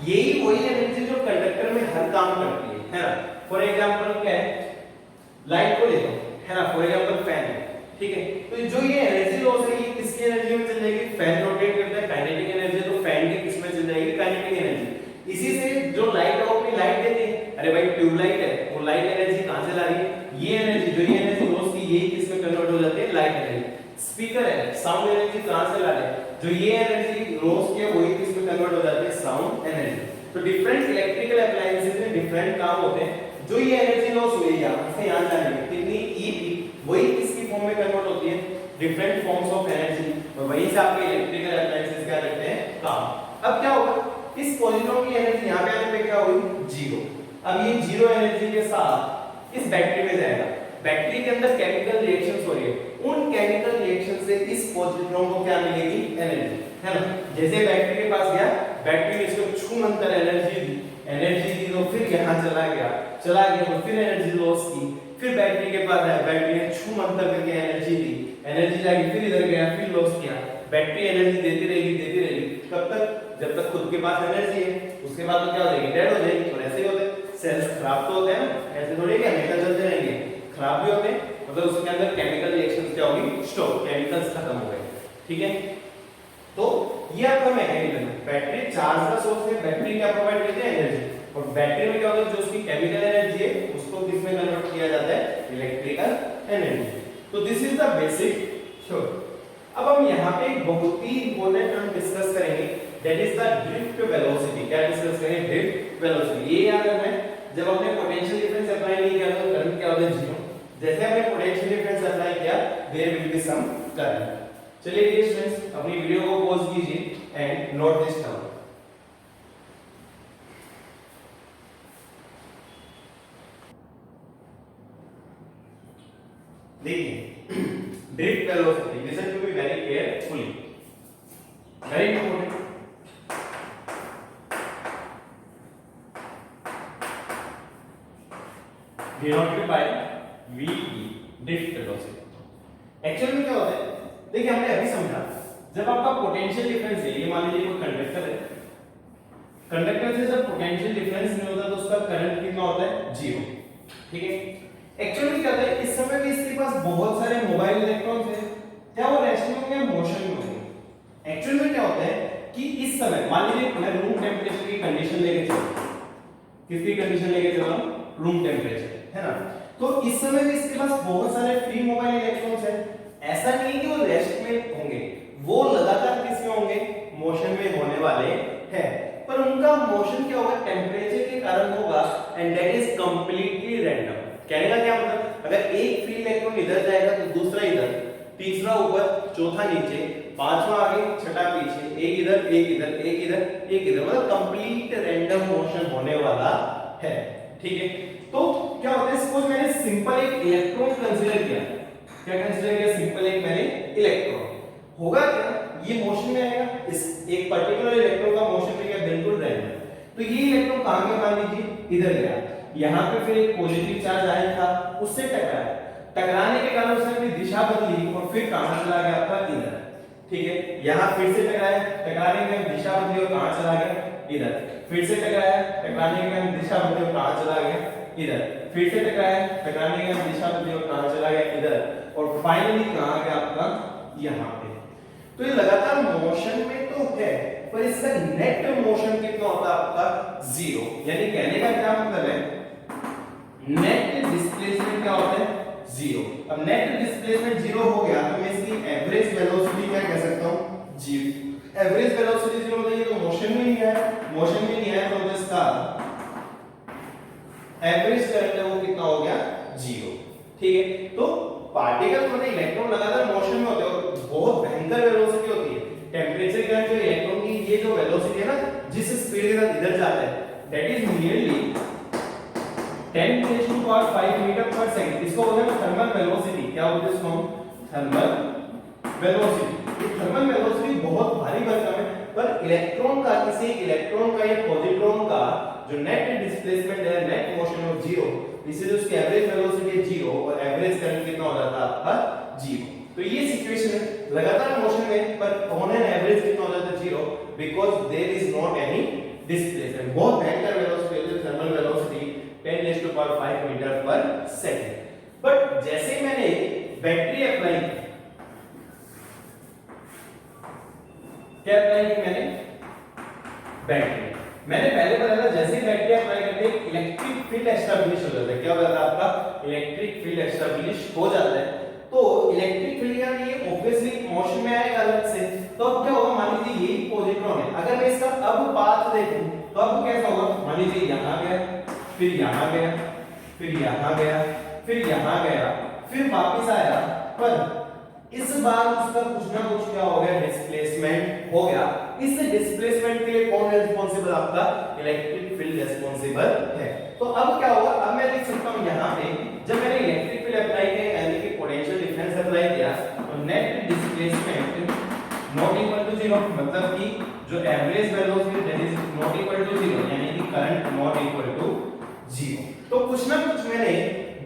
यही वही एनर्जी जो कंडक्टर में हर काम करती है ना। फॉर एग्जांपल क्या है? लाइट को ले लो, है ना, फॉर एग्जांपल फैन है, ठीक है, तो जो ये एनर्जी लॉस है ये किसकी एनर्जी में चल जाएगी? फैन रोटेट करता है, काइनेटिक एनर्जी, तो फैन की किस में चल जाएगी? Kinetic energy. इसी से जो लाइट है वो अपनी लाइट देती है। अरे भाई ट्यूबलाइट है, वो लाइट एनर्जी कहां से ला रही है? ये एनर्जी, जो ये एनर्जी लॉस की, यही किस में कन्वर्ट हो जाती है? Light energy. स्पीकर है, साउंड एनर्जी कहां से ला रहे हैं? जो ये एनर्जी लॉस की है वही किस में कन्वर्ट हो जाती है? Sound energy. तो डिफरेंट इलेक्ट्रिकल अप्लायंसेस में डिफरेंट काम होते हैं। जो ये एनर्जी लॉस हुई है यहां से यहां जाने में कितनी ईबी, वही किसकी फॉर्म में कन्वर्ट होती है? Different forms of energy. और वहीं से आपके इलेक्ट्रिकल अप्लायंसेस क्या करते हैं? काम। अब क्या होगा? इस पॉजिट्रॉन की एनर्जी यहाँ पे आने पे क्या होगी? जीरो। अब ये जीरो एनर्जी के साथ इस बैटरी में जाएगा। बैटरी के अंदर केमिकल रिएक्शंस हो रही है, उन केमिकल रिएक्शन से इस पॉजिट्रॉन को क्या मिलेगी? एनर्जी, है ना। जैसे बैटरी के पास गया, बैटरी ने इसको छूमंतर एनर्जी दी, तो फिर यहाँ चला गया तो फिर एनर्जी लॉस की, फिर बैटरी के पास आया, बैटरी ने छूमंतर करके एनर्जी दी, एनर्जी जाके फिर इधर गया, फिर लॉस किया। बैटरी एनर्जी देती रहेगी, कब तक? जब तक खुद के पास एनर्जी है। उसके बाद तो क्या हो जाएगी? डेड हो जाएगी। और ऐसे ही होते हैं, सेल्स खराब तो होते हैं ना, ऐसे थोड़ी कि हमेशा चलते रहेंगे, खराब भी होते हैं, मतलब उसके अंदर केमिकल रिएक्शंस क्या होगी? स्टॉप, केमिकल्स खत्म हो गए, ठीक है। तो ये आपका मैकेनिज्म है। बैटरी चार्ज का सोर्स है, बैटरी क्या प्रोवाइड करती है? एनर्जी। और बैटरी में क्या होता है? जो उसकी केमिकल एनर्जी है उसको किस में कन्वर्ट किया जाता है? Electrical energy. तो this is the basic theory. अब हम यहाँ पे एक बहुत ही इंपॉर्टेंट टर्म डिस्कस करेंगे, that is the drift velocity. क्या डिस्कस करेंगे? Drift velocity. ये याद रखना है, जब हमने पोटेंशियल डिफरेंस अप्लाई नहीं किया तो करंट क्या होता है? जीरो। जैसे हमने पोटेंशियल डिफरेंस अप्लाई किया, there will be some current. चलिए डियर स्टूडेंट्स, अपनी वीडियो को पॉज कीजिए एंड नोट दिस टर्म। देखिए, drift velocity, listen to be very carefully, very important. Denoted by v drift velocity. Actually में क्या होता है? देखिए हमने अभी समझा, जब आपका पोटेंशियल डिफरेंस है, ये मान लीजिए कोई कंडक्टर है, कंडक्टर से जब पोटेंशियल डिफरेंस नहीं होता तो उसका करंट कितना होता है? जीरो, ठीक है। एक्चुअली क्या होता है? इस समय भी इसके पास बहुत सारे मोबाइल इलेक्ट्रॉन्स हैं, क्या वो रेस्ट में होंगे? मोशन में होंगे। एक्चुअली में क्या होता है कि इस समय मान लीजिए मैं रूम टेंपरेचर की कंडीशन लेके चल रहा हूं, किसकी कंडीशन लेके चल रहा हूं? रूम टेंपरेचर, है ना। तो इस समय भी इसके पास बहुत सारे फ्री मोबाइल इलेक्ट्रॉन्स हैं। ऐसा नहीं है कि वो रेस्ट में होंगे, वो लगातार किसमें होंगे? मोशन में होने वाले हैं, पर उनका मोशन क्या होगा? टेंपरेचर के कारण होगा, and that is completely random. कहने का क्या मतलब? अगर एक फ्री इलेक्ट्रॉन इधर जाएगा तो दूसरा इधर, तीसरा ऊपर, चौथा नीचे, पांचवा आगे, छठा पीछे, एक इधर, एक इधर, एक इधर, एक इधर, मतलब कंप्लीट रैंडम मोशन होने वाला है, ठीक है। तो क्या होता है? सपोज मैंने सिंपल एक इलेक्ट्रॉन कंसीडर किया, क्या कंसीडर किया? सिंपल एक मैंने इलेक्ट्रॉन, होगा क्या? ये मोशन में आएगा, इस एक पर्टिकुलर इलेक्ट्रॉन का मोशन में क्या? बिल्कुल रैंडम। तो ये इलेक्ट्रॉन कहां गया? मान लीजिए इधर गया, यहां पे फिर एक पॉजिटिव चार्ज आया था, उससे टकराया, टकराने के कारण उसने अपनी दिशा बदली और फिर कहां चला गया? आपका इधर, ठीक है। यहां फिर से टकराया, टकराने में दिशा बदली और कहां चला गया? इधर। फिर से टकराया, टकराने में दिशा बदली और कहां चला गया? इधर। फिर से टकराया, टकराने में दिशा बदली और कहां चला गया? इधर। और फाइनली कहां गया? आपका यहां पे। तो ये लगातार मोशन में तो है, पर इसका नेट मोशन कितना होता है? आपका जीरो। यानी कहने का क्या मतलब है? नेट डिस्प्लेसमेंट क्या होता है, जीरो। अब नेट डिस्प्लेसमेंट जीरो हो गया तो मैं इसकी एवरेज वेलोसिटी क्या कह सकता हूं, जीरो। एवरेज वेलोसिटी जीरो होता है, ये तो मोशन में नहीं है, मोशन में नहीं है तो इसका एवरेज करंट है वो कितना हो गया, जीरो। ठीक है, तो पार्टिकल मतलब इलेक्ट्रॉन लगातार मोशन में होते हैं और बहुत भयंकर वेलोसिटी होती है। टेंपरेचर का जो इलेक्ट्रॉन की ये जो वेलोसिटी है ना, जिस स्पीड के साथ इधर जाता है, that is nearly 10 raise to power 5 metre per second. इसको बोलते हैं थर्मल वेलोसिटी। क्या बोलते हैं इसको, थर्मल वेलोसिटी। ये थर्मल वेलोसिटी बहुत भारी भरकम है, पर इलेक्ट्रॉन का, किसी इलेक्ट्रॉन का या पॉजिट्रॉन का जो नेट डिस्प्लेसमेंट है, नेट मोशन ऑफ जीरो, इससे जो उसकी एवरेज वेलोसिटी है जीरो और एवरेज करंट कितना हो जाता है आपका, जीरो। तो ये सिचुएशन है, लगातार मोशन में पर ऑन एन एवरेज कितना हो जाता है, zero, because there is not any displacement. बहुत भयंकर वेलोसिटी होती है thermal velocity 10 raise to power 5 metre per second. But जैसे ही मैंने बैटरी अप्लाई की, क्या अप्लाई की मैंने, बैटरी। मैंने पहले बताया था जैसे ही बैटरी अप्लाई करते हैं इलेक्ट्रिक फील्ड एस्टैब्लिश हो जाता है। क्या हो जाता है आपका, इलेक्ट्रिक फील्ड एस्टैब्लिश हो जाता है। तो इलेक्ट्रिक फील्ड यानी ये ऑब्वियसली मोशन में आएगा अलग से। तो अब क्या होगा, मान लीजिए यही पॉजिट्रॉन है, अगर मैं इसका अब पाथ देखूं तो अब कैसा होगा, मान लीजिए यहां गया, फिर यहां गया, फिर यहां गया, फिर यहां गया, फिर वापस आया, पर इस बार उसका कुछ ना कुछ क्या हो गया, डिस्प्लेसमेंट हो गया। इस डिस्प्लेसमेंट के लिए कौन है रिस्पांसिबल, आपका इलेक्ट्रिक फील्ड रिस्पांसिबल है। तो अब क्या होगा, अब मैं लिख सकता हूं यहां पे, जब मैंने इलेक्ट्रिक फील्ड अप्लाई किया यानी कि पोटेंशियल डिफरेंस अप्लाई किया, तो net displacement not equal to zero, मतलब कि जो average velocity that is not equal to zero, यानी कि current not equal to zero. तो कुछ ना कुछ मैंने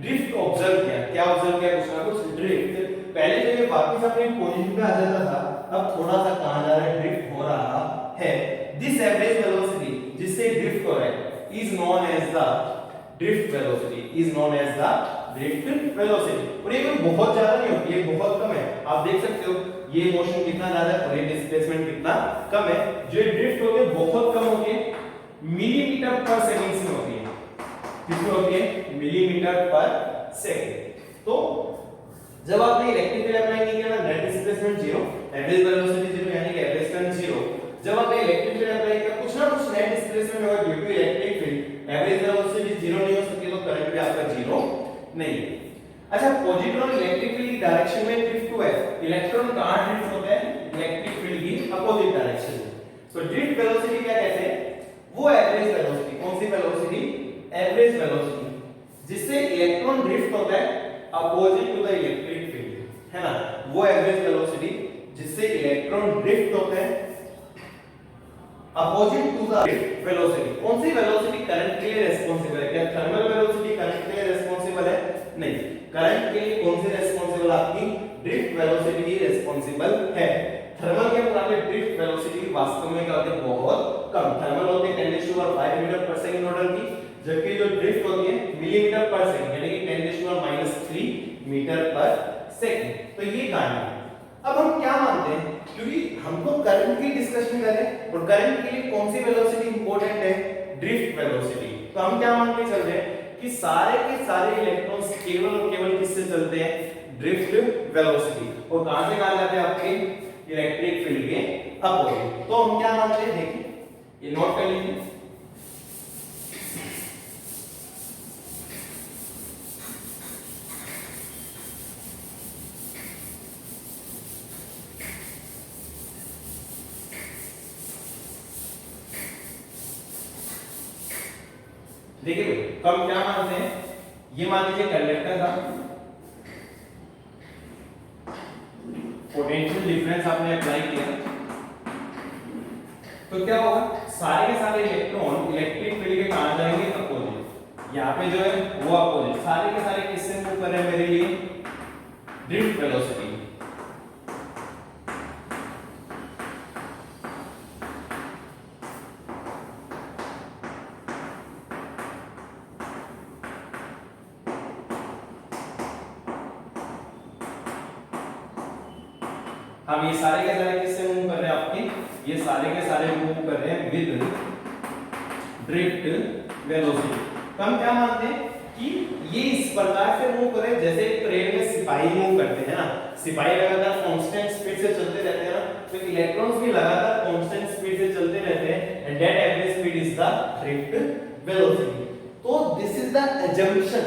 ड्रिफ्ट ऑब्जर्व किया। क्या ऑब्जर्व किया, कुछ ना कुछ ड्रिफ्ट। पहले जब ये वापस अपने पोजीशन पे आ जाता था, अब थोड़ा सा कहां जा रहा है, ड्रिफ्ट हो रहा है। दिस एवरेज वेलोसिटी जिससे ड्रिफ्ट हो रहा है is known as the drift velocity, is known as the drift velocity. और ये कोई बहुत ज्यादा नहीं होती है, बहुत कम है। आप देख सकते हो ये मोशन कितना ज्यादा है और ये डिस्प्लेसमेंट कितना कम है। जो ड्रिफ्ट होती है बहुत कम होती है, मिलीमीटर पर सेकंड में होती है। कितनी होती है, मिलीमीटर पर सेकंड। तो जब आपने इलेक्ट्रिक फील्ड अप्लाई नहीं किया ना, net displacement zero, average velocity zero, यानी कि एवरेज करंट जीरो। जब आपने इलेक्ट्रिक फील्ड अप्लाई किया, कुछ ना कुछ नेट डिस्प्लेसमेंट होगा due to electric field. Average velocity zero नहीं हो सकती, तो करंट भी आपका जीरो नहीं है। अच्छा, पॉजिट्रॉन इलेक्ट्रिक फील्ड की डायरेक्शन में ड्रिफ्ट हुआ है। इलेक्ट्रॉन कहां ड्रिफ्ट होता है, इलेक्ट्रिक फील्ड की अपोजिट डायरेक्शन में। सो ड्रिफ्ट वेलोसिटी क्या कहते हैं, वो एवरेज वेलोसिटी, कौन सी वेलोसिटी, एवरेज वेलोसिटी, जिससे इलेक्ट्रॉन ड्रिफ्ट होता है opposite to the electric field, है ना, वो एवरेज वेलोसिटी जिससे इलेक्ट्रॉन ड्रिफ्ट होते हैं अपोजिट टू द वेलोसिटी। कौन सी वेलोसिटी करंट के लिए रिस्पांसिबल है, क्या थर्मल वेलोसिटी करंट के लिए रिस्पांसिबल है, नहीं। करंट के लिए कौन सी रिस्पांसिबल, आपकी ड्रिफ्ट वेलोसिटी ही रिस्पांसिबल है। थर्मल के मुकाबले ड्रिफ्ट वेलोसिटी वास्तव में क्या होती है, बहुत कम। थर्मल होती है 10⁻5 मीटर पर सेकंड ऑर्डर की, जबकि जो ड्रिफ्ट होती है मिलीमीटर पर सेकंड, यानी कि 10⁻³ मीटर पर सेकंड। तो ये कारण है। अब हम क्या मानते हैं, क्योंकि हम तो करंट की डिस्कशन कर रहे हैं और करंट के लिए कौन सी वेलोसिटी इंपॉर्टेंट है, ड्रिफ्ट वेलोसिटी। तो हम क्या मान के चल रहे हैं कि सारे के सारे इलेक्ट्रॉन्स केवल और केवल किससे चलते हैं, ड्रिफ्ट वेलोसिटी। और कहां से कहां जाते हैं, आपके इलेक्ट्रिक फील्ड के अपोजिट। तो हम क्या मानते हैं, देखिए ये नोट कर लीजिए। देखिए तो हम क्या मानते हैं, ये मान लीजिए कंडक्टर था, पोटेंशियल डिफरेंस आपने अप्लाई किया, तो क्या होगा, सारे के सारे इलेक्ट्रॉन इलेक्ट्रिक फील्ड के कहां जाएंगे, अपोजिट। यहाँ पे जो है वो अपोजिट, सारे के सारे किससे मूव कर रहे हैं मेरे लिए, ड्रिफ्ट वेलोसिटी। हम ये सारे के सारे किससे मूव कर रहे हैं, आपके ये सारे के सारे मूव कर रहे हैं विद ड्रिफ्ट वेलोसिटी। तो हम क्या मानते हैं कि ये इस प्रकार से मूव करे जैसे ट्रेन में सिपाही मूव करते हैं ना, सिपाही लगातार कांस्टेंट स्पीड से चलते रहते हैं ना, तो इलेक्ट्रॉन्स भी लगातार कांस्टेंट स्पीड से चलते रहते हैं and that average speed is the drift velocity. तो दिस इज द assumption।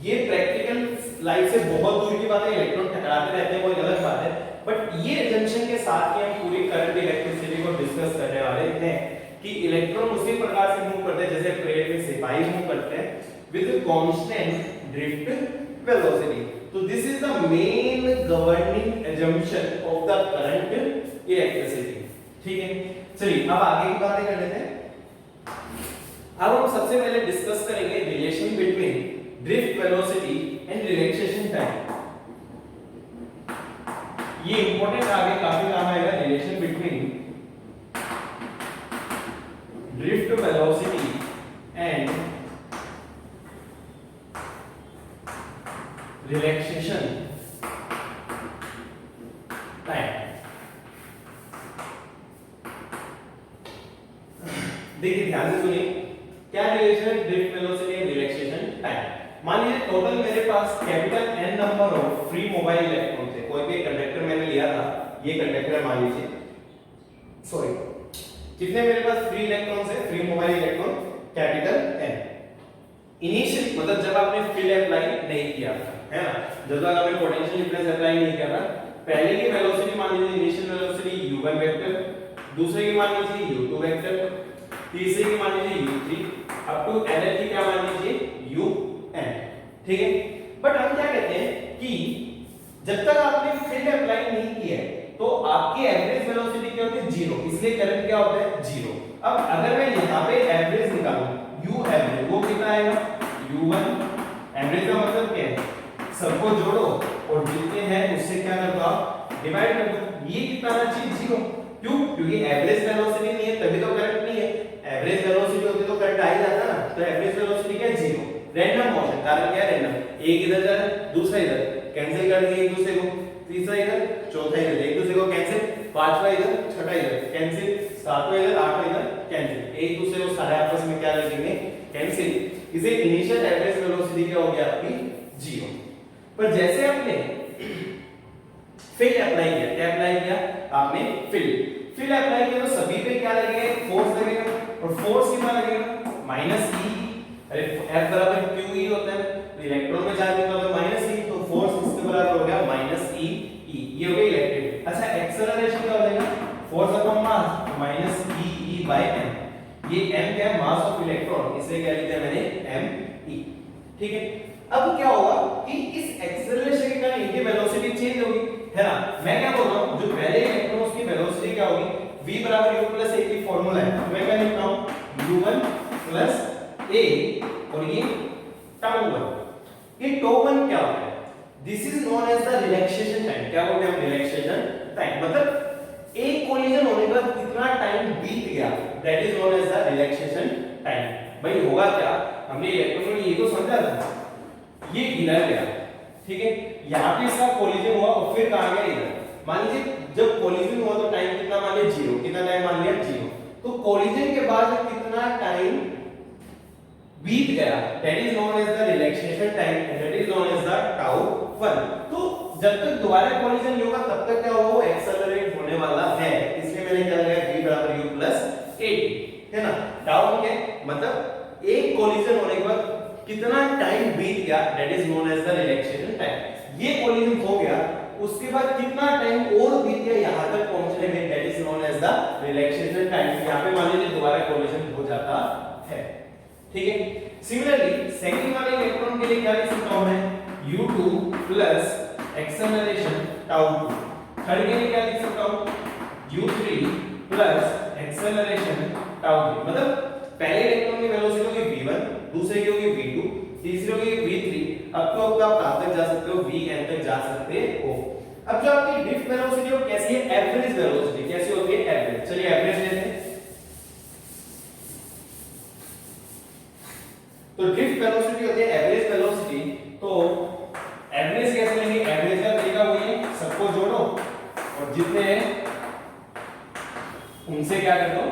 ये प्रैक्टिकल लाइफ से बहुत दूर की बात है, इलेक्ट्रॉन टकराते रहते हैं कोई अलग बात है, बट ये assumption के साथ ही हम पूरी करंट इलेक्ट्रिसिटी को डिस्कस करने वाले हैं कि इलेक्ट्रॉन उसी प्रकार से मूव करते हैं जैसे ट्रेन में सिपाही मूव करते हैं with constant drift velocity। तो this is the main governing assumption of the current electricity। ठीक है, चलिए अब आगे की बातें कर लेते हैं। अब हम सबसे पहले डिस्कस करेंगे relation between drift velocity and relaxation time. ये इंपॉर्टेंट आगे काफी काम आएगा, relation between drift velocity and relaxation time. देखिए ध्यान से सुनिए, क्या रिलेशन है drift velocity and relaxation time. मान लीजिए टोटल मेरे पास capital n number of free mobile electron थे, कोई भी कंडक्टर मैंने लिया था, ये कंडक्टर है मान लीजिए, सॉरी कितने मेरे पास फ्री इलेक्ट्रॉन्स है, free mobile electron capital n। Initially मतलब जब आपने फील्ड अप्लाई नहीं किया था, है ना, जब तक आपने पोटेंशियल डिफरेंस अप्लाई नहीं किया था, पहले की वेलोसिटी मान लीजिए इनिशियल वेलोसिटी u1 वेक्टर, दूसरे की मान लीजिए u2 वेक्टर, तीसरे की मान लीजिए u3 अप टू nth की क्या मान लीजिए un। ठीक है, बट हम क्या कहते हैं कि जब तक आपने फील्ड अप्लाई नहीं किया है तो आपकी एवरेज वेलोसिटी क्या होती है, जीरो, इसलिए करंट क्या होता है, जीरो। अब अगर मैं यहां पे एवरेज निकालूं, u एवरेज वो कितना आएगा, u1 एवरेज का मतलब क्या है, सबको जोड़ो और जितने हैं उससे क्या कर दो आप डिवाइड कर दो, ये कितना आना चाहिए, जीरो। क्यों, क्योंकि एवरेज वेलोसिटी नहीं है तभी तो करंट नहीं है, एवरेज वेलोसिटी होती तो करंट आ ही जाता ना, तो एवरेज वेलोसिटी क्या है, जीरो। रैंडम मोशन, कारण क्या है रैंडम, एक इधर जा रहा है दूसरा इधर, कैंसिल कर दिए एक दूसरे को, तीसरा इधर चौथा इधर, एक दूसरे को कैंसिल, पांचवा इधर छठा इधर कैंसिल, सातवां इधर आठवां इधर कैंसिल, एक दूसरे को सारे आपस में क्या लगेंगे, कैंसिल। इसे इनिशियल एवरेज वेलोसिटी क्या हो गया आपकी, जीरो। पर जैसे आपने फील्ड अप्लाई किया, क्या अप्लाई किया आपने, फील्ड अप्लाई किया तो सभी पे क्या लगेगा, फोर्स लगेगा, और फोर्स कितना लगेगा, माइनस ई। अरे F बराबर QE होता है, तो इलेक्ट्रॉन में चार्ज होता है माइनस ई, तो फोर्स इसके बराबर हो गया माइनस ई, ये हो गया इलेक्ट्रिक। अच्छा एक्सेलरेशन क्या हो जाएगा, फोर्स अपॉन मास माइनस ई बाय m, ये m क्या है, मास ऑफ इलेक्ट्रॉन, इसे क्या लिखा है मैंने me। ठीक है, अब क्या होगा कि इस एक्सेलरेशन के कारण इनकी वेलोसिटी चेंज होगी, है ना। मैं क्या बोल रहा हूं, जो पहले इलेक्ट्रॉन उसकी वेलोसिटी क्या होगी, v बराबर u प्लस a की फार्मूला है, तो मैं क्या लिखता हूं u1 प्लस a और ये tau 1। ये tau 1 क्या होता है, this is known as the relaxation time. क्या बोलते हैं हम, रिलैक्सेशन टाइम, मतलब एक कोलिजन होने के बाद कितना टाइम बीत गया, that is known as the relaxation time. भाई होगा क्या, हमने इलेक्ट्रॉन में ये तो समझा था, ये इधर गया, ठीक है, यहाँ पे इसका कोलिजन हुआ और फिर कहाँ गया, इधर। मान लीजिए जब कोलिजन हुआ तो टाइम कितना मान लिया, जीरो, कितना टाइम मान लिया, जीरो। तो कोलिजन के बाद कितना टाइम बीत गया, that is known as the relaxation time and that is known as the tau 1। तो जब तक दोबारा कोलिजन नहीं होगा तब तक क्या होगा, वो एक्सेलरेट होने वाला है, इसलिए मैंने क्या लगाया v बराबर u प्लस a, है ना। टाउ क्या मतलब एक कोलिजन होने के बाद कितना टाइम बीत गया, that is known as the relaxation time. ये कोलिजन हो गया, उसके बाद कितना टाइम और बीत गया यहां तक पहुंचने में, that is known as the relaxation time. यहां पे मान लीजिए दोबारा कोलिजन हो जाता है, ठीक है। सिमिलरली सेकंड वाले इलेक्ट्रॉन के लिए क्या लिख सकता हूं मैं, u2 plus acceleration tau 2। Third के लिए क्या लिख सकता हूं, u3 प्लस एक्सेलरेशन tau 3। मतलब पहले इलेक्ट्रॉन की वेलोसिटी होगी v1, दूसरे की होगी v2, तीसरे की v3, अब तो आप कहां तक जा सकते हो, vn तक जा सकते हो। अब जो आपकी ड्रिफ्ट वेलोसिटी हो कैसी है, एवरेज वेलोसिटी कैसी होती है, एवरेज। चलिए एवरेज लेते हैं, तो ड्रिफ्ट वेलोसिटी होती है एवरेज वेलोसिटी। तो एवरेज कैसे लेंगे, एवरेज का तरीका वही है, सबको जोड़ो और जितने हैं उनसे क्या कर दो,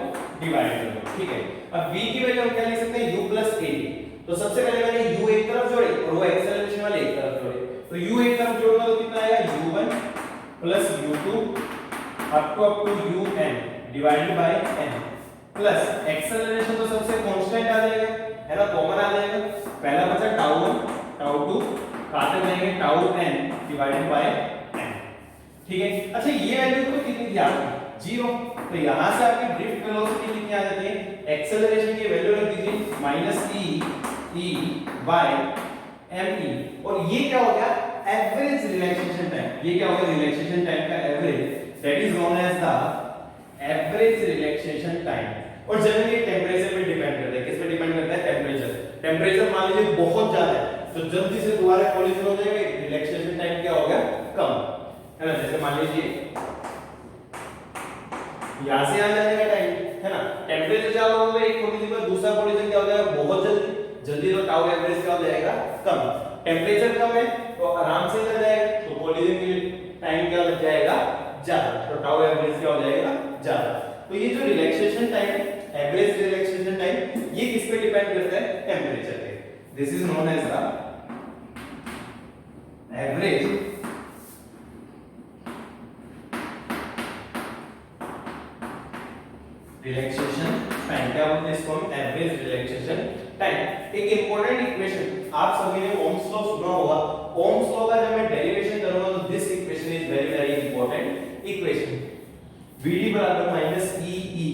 डिवाइड कर दो, ठीक है। अब v की वैल्यू हम क्या लिख सकते हैं, u प्लस a। तो तो सबसे पहले मैंने u एक तरफ जोड़े और वो एक्सेलरेशन वाले एक तरफ जोड़े, तो u एक तरफ जोड़ना तो कितना आएगा u1 plus u2 up to un divided by n plus acceleration तो सबसे कांस्टेंट आ जाएगा, है ना, कॉमन आ जाएगा, पहला बचा tau1 tau2 काटे जाएंगे tau n divided by n, ठीक है। अच्छा ये वैल्यू तो कितनी थी आपकी 0, तो यहां से आपकी ड्रिफ्ट वेलोसिटी कितनी आ जाती है, एक्सेलरेशन की वैल्यू रख दीजिए -e बाय me, और ये क्या हो गया एवरेज रिलैक्सेशन टाइम, ये क्या होगा रिलैक्सेशन टाइम का average, that is known as the average relaxation time. और जनरली टेंपरेचर पे डिपेंड करता है, किस पे डिपेंड करता है, टेंपरेचर। टेंपरेचर मान लीजिए बहुत ज्यादा है तो जल्दी से दोबारा कोलिजन हो जाएगा, रिलैक्सेशन टाइम क्या होगा कम, है ना। जैसे मान लीजिए यहां से आ जाएगा टाइम, है ना, टेंपरेचर ज्यादा होगा एक कोलिजन पर, दूसरा कोलिजन क्या हो जाएगा बहुत जल्दी जल्दी, तो टाउ एवरेज क्या हो जाएगा कम। टेंपरेचर कम है तो आराम से चल जाएगा, तो कोलिजन के टाइम क्या लग जाएगा ज्यादा, तो टाउ एवरेज क्या हो जाएगा ज्यादा। तो ये जो relaxation time, average relaxation time, ये किस पे डिपेंड करता है, टेंपरेचर पे। This is known as the average relaxation time, क्या बोलते हैं इसको हम, एवरेज रिलैक्सेशन टाइम। एक इंपॉर्टेंट इक्वेशन आप सभी ने ओम्स लॉ सुना होगा, ओम्स लॉ का जब मैं डेरिवेशन करूंगा तो this equation is very very important equation, vd बराबर -ee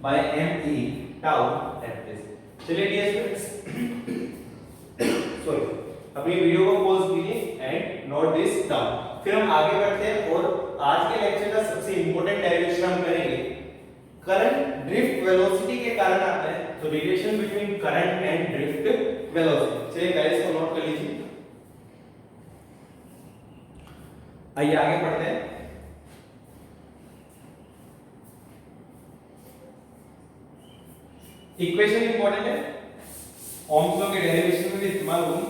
by me tau average. चलिए डियर स्टूडेंट्स सॉरी अपनी वीडियो को पॉज कीजिए एंड नोट दिस डाउन, फिर हम आगे बढ़ते हैं और आज के लेक्चर का सबसे इंपॉर्टेंट डेरिवेशन हम करेंगे करंट ड्रिफ्ट वेलोसिटी के कारण आता है, तो relation between current and drift velocity. चलिए गाइस को नोट कर लीजिए, आइए आगे बढ़ते हैं। इक्वेशन इंपॉर्टेंट है, ओम्स लॉ के डेरिवेशन में भी इस्तेमाल होगी।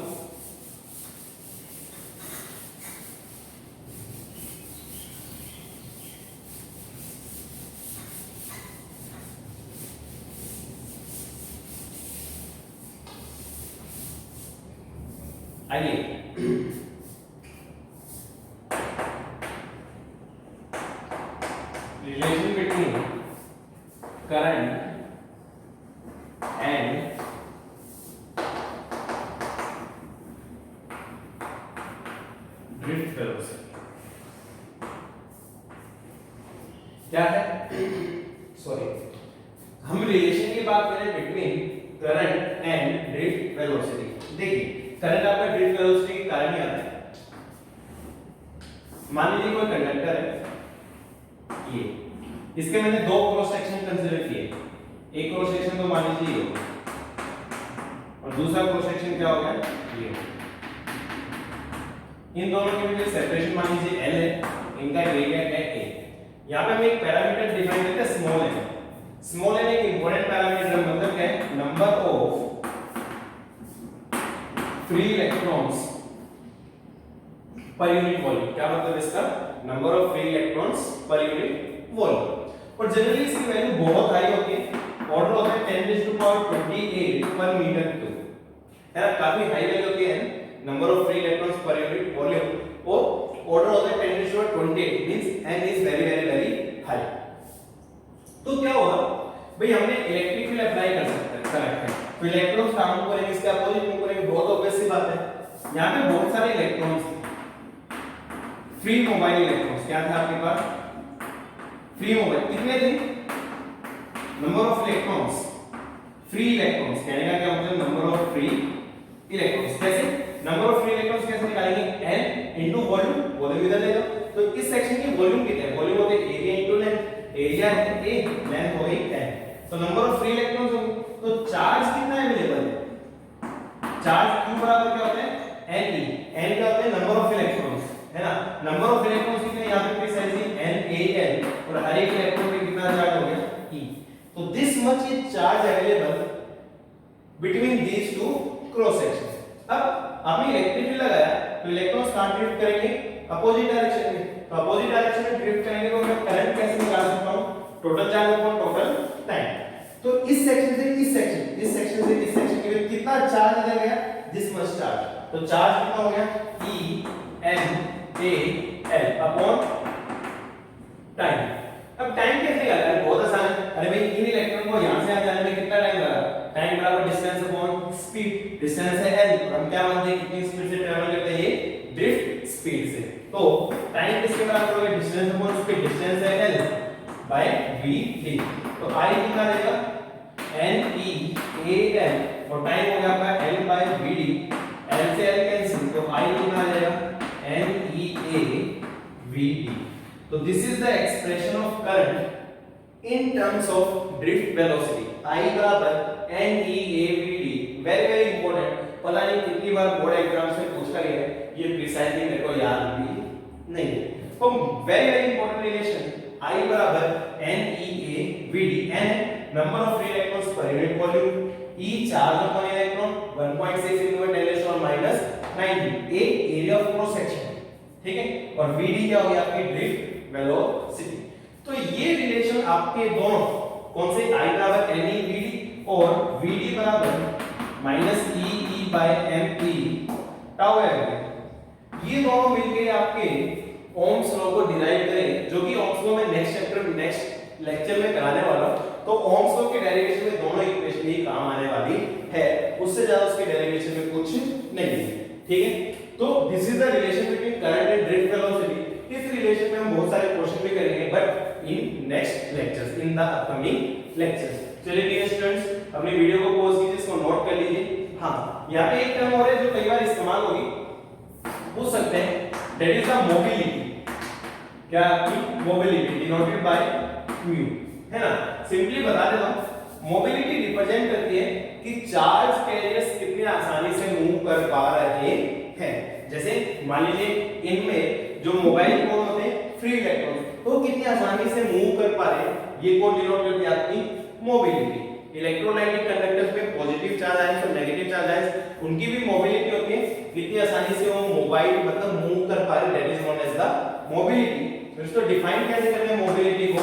आइए relation between current and drift velocity क्या है, सॉरी हम रिलेशन की बात करें between current and drift velocity. देखिए करंट आपका ड्रिफ्ट वेलोसिटी के कारण ही आता है। मान लीजिए कोई कंडक्टर है, ये इसके मैंने दो क्रॉस सेक्शन कंसीडर किए, एक क्रॉस सेक्शन तो मान लीजिए ये और दूसरा क्रॉस सेक्शन क्या होगा ये। इन दोनों के बीच सेपरेशन मान लीजिए l है, इनका एरिया है a। यहां पे हम एक पैरामीटर डिफाइन करते हैं स्मॉल n। स्मॉल n एक इंपॉर्टेंट पैरामीटर मतलब क्या है, number of free electrons per unit volume. क्या मतलब इसका, number of free electrons per unit volume. और जनरली इसकी वैल्यू बहुत हाई होती है, ऑर्डर होता है 10⁻28 पर मीटर क्यूब, है ना, काफी हाई वैल्यू होती है number of free electrons per unit volume, और ऑर्डर होता है 10⁻28 means n is very very very high. तो क्या होगा भाई, हमने इलेक्ट्रिक फील्ड अप्लाई कर सकते हैं, करेक्ट है, तो इलेक्ट्रॉन्स काम करेंगे, इसके अपोजिट मूव करेंगे, बहुत ऑब्वियस सी बात है। यहां पे बहुत सारे इलेक्ट्रॉन्स, फ्री मोबाइल इलेक्ट्रॉन्स, क्या था आपके पास, फ्री मोबाइल, कितने थे, number of electrons, free electrons, कहने का क्या मतलब नंबर ऑफ फ्री इलेक्ट्रॉन्स। कैसे नंबर ऑफ फ्री इलेक्ट्रॉन्स कैसे निकालेंगे, n इनटू वॉल्यूम, वॉल्यूम इधर ले लो, तो इस सेक्शन की वॉल्यूम कितना है, वॉल्यूम होता है एरिया इनटू लेंथ, एरिया है a, लेंथ हो गई n, तो नंबर ऑफ फ्री इलेक्ट्रॉन्स होंगे, तो चार्ज कितना अवेलेबल है, चार्ज q बराबर क्या होता है ne, n क्या होता है नंबर ऑफ इलेक्ट्रॉन्स, है ना, नंबर ऑफ इलेक्ट्रॉन्स कितने, यहां पे प्रिसाइजली NaN, और हर एक इलेक्ट्रॉन पे कितना चार्ज हो गया e, तो this much is charge available between these two cross section. अब आपने इलेक्ट्रिक फील्ड लगाया तो इलेक्ट्रॉन्स कहां ड्रिफ्ट करेंगे, अपोजिट डायरेक्शन में, तो अपोजिट डायरेक्शन में ड्रिफ्ट करेंगे तो मैं करंट कैसे निकाल सकता हूं, total charge upon total time. तो इस सेक्शन से इस सेक्शन के लिए कितना चार्ज अंदर गया, दिस मच चार्ज। तो चार्ज कितना हो गया, E N A L upon time. अब टाइम कैसे निकालना है, बहुत आसान है। अरे भाई इन इलेक्ट्रॉन को यहां से यहां जाने में कितना टाइम लगा, टाइम बराबर डिस्टेंस अपॉन स्पीड। डिस्टेंस है l, हम क्या मानते हैं कितनी स्पीड से ट्रैवल करते हैं, ये ड्रिफ्ट स्पीड से। तो टाइम किसके बराबर होगा, डिस्टेंस अपॉन स्पीड, डिस्टेंस है l बाय v d। तो I कितना रहेगा, n e a l और टाइम हो गया आपका l by v d। l से l कैंसिल, तो I कितना आ जाएगा, n e a v d। तो this is the expression of current in terms of drift velocity. I बराबर n e a v d। Very very important, पता नहीं कितनी बार board exams में पूछा गया है, ये प्रिसाइजली मेरे को याद भी नहीं है। तो very very important relation, I बराबर n e a v d। n number of free electrons per unit volume, e charge upon electron 1.6 into 10 to minus 19, a area of cross section, ठीक है। और v d क्या हो गया, आपकी drift velocity. तो ये रिलेशन आपके दोनों कौन से, I बराबर n e v d और v d बराबर minus e e by m e tau है, ये दोनों मिलके आपके ओम्स लॉ को डिराइव करें, जो कि ओम्स लॉ में नेक्स्ट लेक्चर में कराने वाला हूं। तो ओम्स लॉ के डेरिवेशन में दोनों इक्वेशन ही काम आने वाली है, उससे ज्यादा उसके डेरिवेशन में कुछ नहीं है, ठीक है। तो this is the relation between current and drift velocity. इस रिलेशन में हम बहुत सारे क्वेश्चन भी करेंगे, but in next lectures, in the upcoming lectures. चलिए डियर स्टूडेंट्स, अपनी वीडियो को पॉज कीजिए, इसको नोट कर लीजिए। हाँ, यहाँ पे एक टर्म और है जो कई बार इस्तेमाल होगी, पूछ सकते हैं, दैट इज द मोबिलिटी। क्या आपकी मोबिलिटी डिनोटेड बाय म्यू, है ना। सिंपली बता देता हूं, मोबिलिटी रिप्रेजेंट करती है कि चार्ज कैरियर्स कितनी आसानी से मूव कर पा रहे हैं। जैसे मान लीजिए इनमें जो मोबाइल फोन होते हैं फ्री इलेक्ट्रॉन, तो कितनी आसानी से मूव कर पा रहे हैं, ये कौन डिनोट करती है, आपकी मोबिलिटी। इलेक्ट्रोलाइटिक कंडक्टर्स में पॉजिटिव चार्ज आयंस और नेगेटिव चार्ज आयंस, उनकी भी मोबिलिटी होती है, कितनी आसानी से वो मोबाइल मतलब मूव कर पा रहे, that is known as the mobility. तो इसको डिफाइन कैसे करते हैं मोबिलिटी को,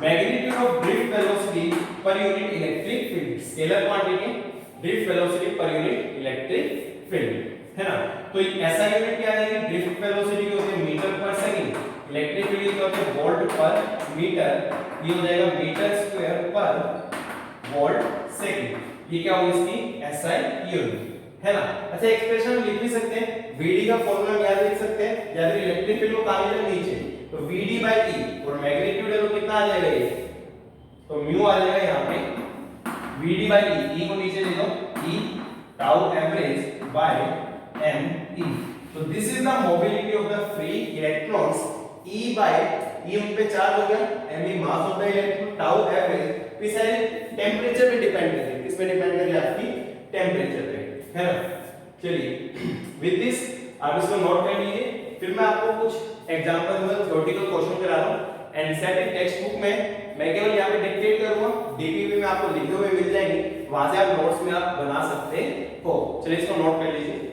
magnitude of drift velocity per unit electric field, scalar quantity drift velocity per unit electric field, है ना। तो ऐसा यूनिट क्या है, ड्रिफ्ट वेलोसिटी की होती है metre per second, electric field की होती है वोल्ट पर मीटर, ये हो जाएगा मीटर स्क्वायर पर वोल्ट सेकंड। ये क्या होगी इसकी एसआई यूनिट, है ना। अच्छा, एक्सप्रेशन लिख भी सकते हैं, Vd का फॉर्मूला याद लिख सकते हैं, या फिर इलेक्ट्रिक फील्ड को कहां ले नीचे, तो Vd बाय E और मैग्नीट्यूड है तो कितना आ जाएगा ये, तो म्यू आ जाएगा यहाँ पे Vd बाय E, E को नीचे ले लो, E tau average by m E। तो this is the mobility of the free electrons, E by E उन पे चार्ज हो गया, m E mass of the electron, tau average इस टेंपरेचर पे डिपेंड करती है, किस पे डिपेंड करती है, आपकी टेंपरेचर पे, है ना। चलिए विद दिस आप इसको नोट कर लीजिए, फिर मैं आपको कुछ एग्जांपल में थ्योरेटिकल क्वेश्चन करा रहा हूं। एनसीईआरटी टेक्स्ट बुक में मैं केवल यहां पे डिक्टेट करूंगा, डीपीपी में आपको लिखे हुए मिल जाएंगे, वहां से आप नोट्स में आप बना सकते हो। चलिए इसको नोट कर लीजिए।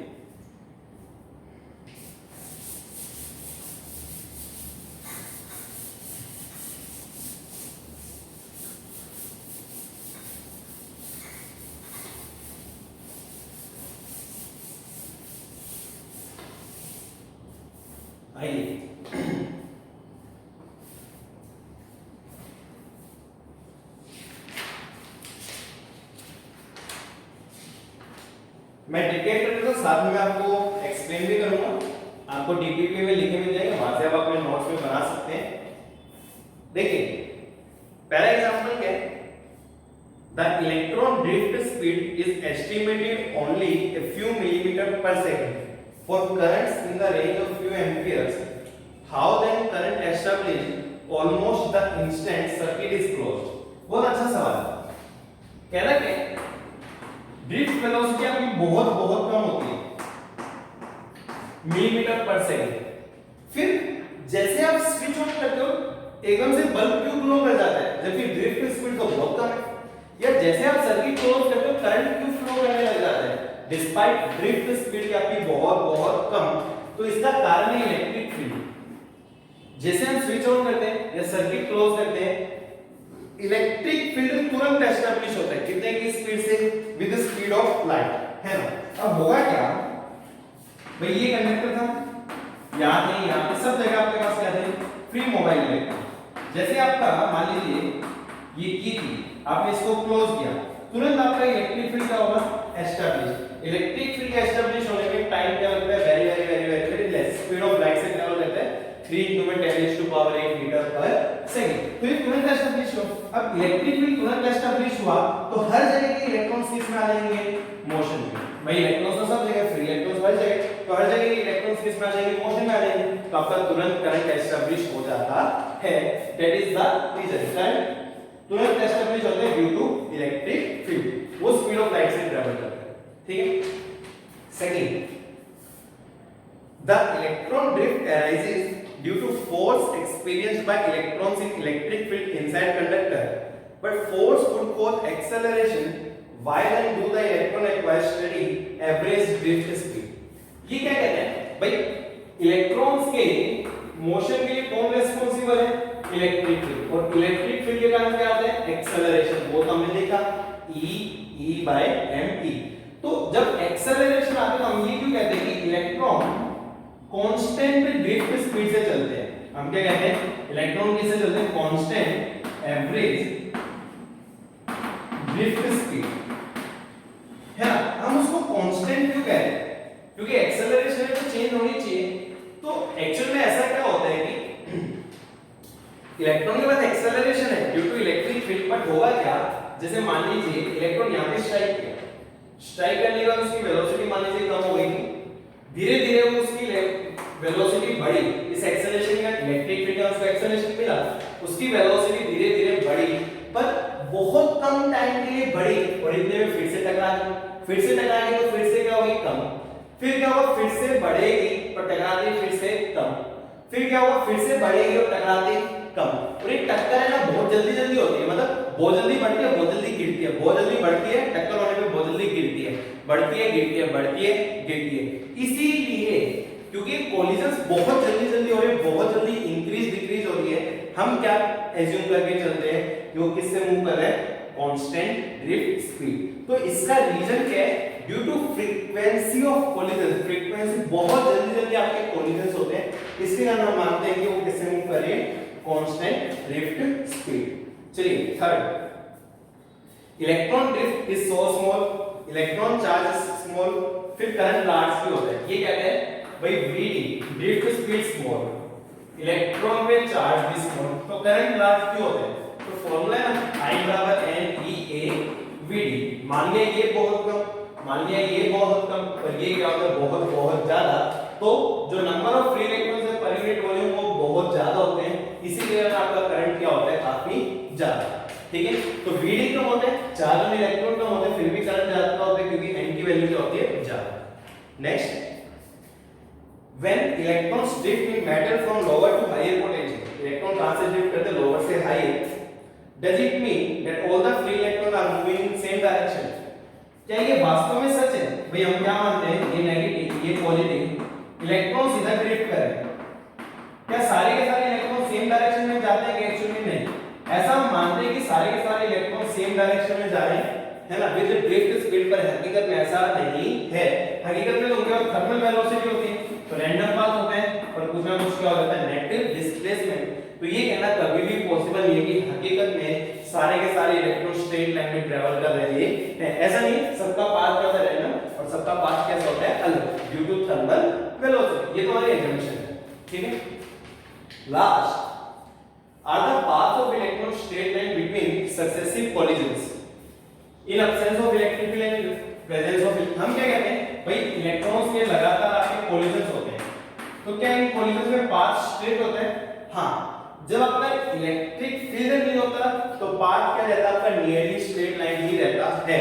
आइए मैं डिक्टेट करके तो साथ में आपको एक्सप्लेन भी करूंगा, आपको डीपीपी में लिखे मिल जाएगा, वहां से आप अपने नोट्स में बना सकते हैं। देखिए पहला एग्जांपल क्या है, the electron drift speed is estimated only a few millimeter per second for currents in the range of few amperes. How then current established almost the instant circuit is closed? बहुत अच्छा सवाल है। कह रहा है drift velocity आपकी बहुत बहुत कम होती है, मिलीमीटर पर सेकंड, फिर जैसे आप स्विच ऑन करते हो एकदम से बल्ब क्यों ग्लो कर जाता है, जबकि ड्रिफ्ट स्पीड तो बहुत कम है। या जैसे आप सर्किट क्लोज करते हो करंट क्यों फ्लो करने लग जाता है, डिस्पाइट ड्रिफ्ट स्पीड की आपकी बहुत बहुत कम। तो इसका कारण है इलेक्ट्रिक फील्ड। जैसे हम स्विच ऑन करते हैं या सर्किट क्लोज करते हैं, इलेक्ट्रिक फील्ड तुरंत एस्टेब्लिश होता है कितने की स्पीड से, with the speed of light, है ना। अब होगा क्या भाई, ये कंडक्टर था, यहाँ नहीं, यहाँ पे सब जगह आपके पास क्या थे, फ्री मोबाइल इलेक्ट्रॉन। जैसे आपका मान लीजिए ये की थी, आपने इसको क्लोज किया, तुरंत आपका इलेक्ट्रिक फील्ड क्या होगा, एस्टेब्लिश। इलेक्ट्रिक फील्ड एस्टेब्लिश होने में टाइम क्या लगता है, very very very very very less, speed of light से क्या रहता है 3 × 10⁻⁸ मीटर पर सेकंड। तो ये तुरंत एस्टेब्लिश हो। अब इलेक्ट्रिक फील्ड तुरंत एस्टेब्लिश हुआ तो हर जगह के इलेक्ट्रॉन्स किसमें आ जाएंगे, मोशन में। भाई इलेक्ट्रॉन्स तो सब जगह, फ्री इलेक्ट्रॉन्स हर जगह, तो हर जगह के इलेक्ट्रॉन्स किसमें आ जाएंगे, मोशन में आ जाएंगे। तो आपका तुरंत करंट एस्टेब्लिश हो जाता है, that is the reason. Current तुरंत एस्टेब्लिश होते हैं ड्यू टू इलेक्ट्रिक फील्ड, वो स्पीड ऑफ लाइट से ट्रैवल करते हैं, ठीक है। Second, the electron drift arises due to force experienced by electrons in electric field inside conductor, but force would cause acceleration while do the electron acquire steady average drift speed। ये क्या कहते हैं भाई, electrons के motion के लिए कौन responsible है, इलेक्ट्रिक फील्ड, और इलेक्ट्रिक फील्ड के कारण क्या आता है, एक्सेलरेशन। वो तो हमने देखा E/m/e। तो जब एक्सेलरेशन आता है तो हम ये क्यों कहते हैं कि इलेक्ट्रॉन कांस्टेंट ड्रिफ्ट स्पीड से चलते हैं। हम क्या कहते हैं, इलेक्ट्रॉन किससे चलते हैं, कांस्टेंट एवरेज ड्रिफ्ट स्पीड, है ना। हम उसको कांस्टेंट क्यों कहते हैं, क्योंकि एक्सेलरेशन तो चेंज होनी चाहिए। तो एक्चुअल में ऐसा क्या होता है कि इलेक्ट्रॉन के पास एक्सेलरेशन है due to electric field, but होगा क्या, जैसे मान लीजिए इलेक्ट्रॉन यहां पे स्ट्राइक किया, स्ट्राइक करने के बाद उसकी वेलोसिटी मान लीजिए कम हो गई थी, धीरे धीरे वो उसकी वेलोसिटी बढ़ी, इस एक्सेलरेशन का इलेक्ट्रिक फील्ड का उसको एक्सेलरेशन मिला, उसकी वेलोसिटी धीरे धीरे बढ़ी, पर बहुत कम टाइम के लिए बढ़ी और इतने में फिर से टकरा गई, फिर से टकरा गई तो फिर से क्या होगी, कम, फिर क्या होगा, फिर से बढ़ेगी और टकराती फिर से कम, फिर क्या होगा, फिर से बढ़ेगी और टकराती कम। और ये टक्कर है ना बहुत जल्दी जल्दी होती है, मतलब बहुत जल्दी बढ़ती है बहुत जल्दी गिरती है, बहुत जल्दी बढ़ती है टक्कर होने पे बहुत जल्दी गिरती है, बढ़ती है गिरती है, बढ़ती है गिरती है। इसीलिए क्योंकि कोलिजन्स बहुत जल्दी जल्दी हो रही है, बहुत जल्दी इंक्रीज डिक्रीज हो रही है, हम क्या एज्यूम करके चलते हैं कि वो किससे मूव कर रहे हैं, कांस्टेंट ड्रिफ्ट स्पीड। तो इसका रीजन क्या है, due to frequency of collision, frequency बहुत जल्दी जल्दी आपके कोलिजन्स होते हैं, इसके कारण हम मानते हैं कि वो किससे मूव कर रही है, कांस्टेंट ड्रिफ्ट स्पीड। चलिए third, electron drift is so small, electron charge is small, फिर करंट लार्ज भी होता है। ये कहते हैं भाई VD drift speed small, electron में चार्ज भी स्मॉल, तो करंट लार्ज क्यों होता है, तो फॉर्मूला है ना I बराबर NEA/VD। मान लिया ये बहुत कम, मान लिया ये बहुत कम, और ये क्या होता है बहुत बहुत ज्यादा, तो जो नंबर ऑफ फ्री इलेक्ट्रॉन्स है पर यूनिट वॉल्यूम वो बहुत ज्यादा होते हैं, इसीलिए आपका करंट क्या होता है, काफी ज्यादा, ठीक है। तो VD कम होता है, चार्ज में इलेक्ट्रॉन कम होते हैं, फिर भी करंट ज्यादा होता है क्योंकि n की वैल्यू क्या होती है, ज्यादा। Next, when electrons drift in matter from lower to higher potential, electron कहां से drift करते हैं, lower से higher, does it mean that all the free electrons are moving in same direction? क्या ये वास्तव में सच है, भाई हम क्या मानते हैं, ये नेगेटिव ये पॉजिटिव, इलेक्ट्रॉन सीधा ड्रिफ्ट कर रहे हैं, क्या सारे के सारे इलेक्ट्रॉन सेम डायरेक्शन में जाते हैं, एक्चुअली नहीं, ऐसा हम मानते हैं कि सारे के सारे इलेक्ट्रॉन सेम डायरेक्शन में जा रहे हैं, है ना, विद ड्रिफ्ट स्पीड, पर हकीकत में ऐसा नहीं है। हकीकत में तो उनके पास थर्मल वेलोसिटी होती है, तो रैंडम पाथ होता है, और कुछ ना कुछ क्या होता है, नेगेटिव डिस्प्लेसमेंट। तो ये कहना कभी भी पॉसिबल नहीं है कि हकीकत में सारे के सारे इलेक्ट्रॉन स्ट्रेट लाइन में ट्रैवल कर रहे हैं, ऐसा नहीं, सबका पाथ क्या होता है, रैंडम, और सबका पाथ कैसा होता है, अलग, ड्यू टू थर्मल वेलोसिटी। ये तो हमारी एजम्पशन है, ठीक है। Last, are the path of electron straight line between successive collisions in absence of electric field and presence of, हम क्या कहते हैं भाई, इलेक्ट्रॉन्स के लगातार आपके कोलिजन्स होते हैं, तो क्या इन कोलिजन्स में पाथ स्ट्रेट होता है, हाँ, जब आपका इलेक्ट्रिक फील्ड नहीं होता तो पाथ क्या रहता है, आपका नियरली स्ट्रेट लाइन ही रहता है,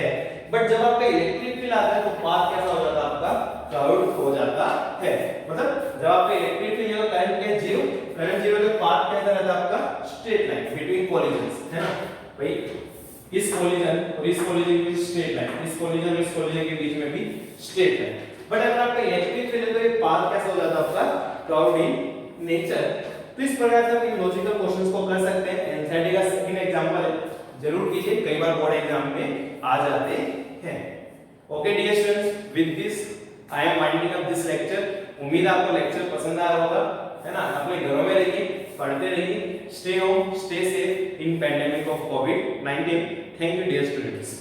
बट जब आपका इलेक्ट्रिक फील्ड आता है तो पाथ कैसा हो जाता है, आपका कर्व हो जाता है, मतलब जब आपका इलेक्ट्रिक फील्ड है तो करंट क्या, जीरो, करंट जीरो, तो पाथ कैसा रहता है, आपका स्ट्रेट लाइन बिटवीन कोलिजन्स, है ना भाई, इस कोलिजन और इस कोलिजन के बीच स्ट्रेट लाइन, इस कोलिजन और इस कोलिजन के बीच में भी स्ट्रेट लाइन। बट अगर आपका इलेक्ट्रिक फील्ड है तो ये पाथ कैसा हो जाता है, आपका कर्व्ड इन नेचर, तो इस प्रकार से हम इन लॉजिकल क्वेश्चंस को कर सकते हैं। एनसीईआरटी का सेकंड एग्जांपल है, जरूर कीजिए, कई बार बोर्ड एग्जाम में आ जाते हैं। Okay dear students, with this I am winding up this lecture. उम्मीद है आपको लेक्चर पसंद आया होगा, है ना। अपने घरों में रहिए, पढ़ते रहिए, stay home, stay safe in pandemic of कोविड-19। Thank you dear students.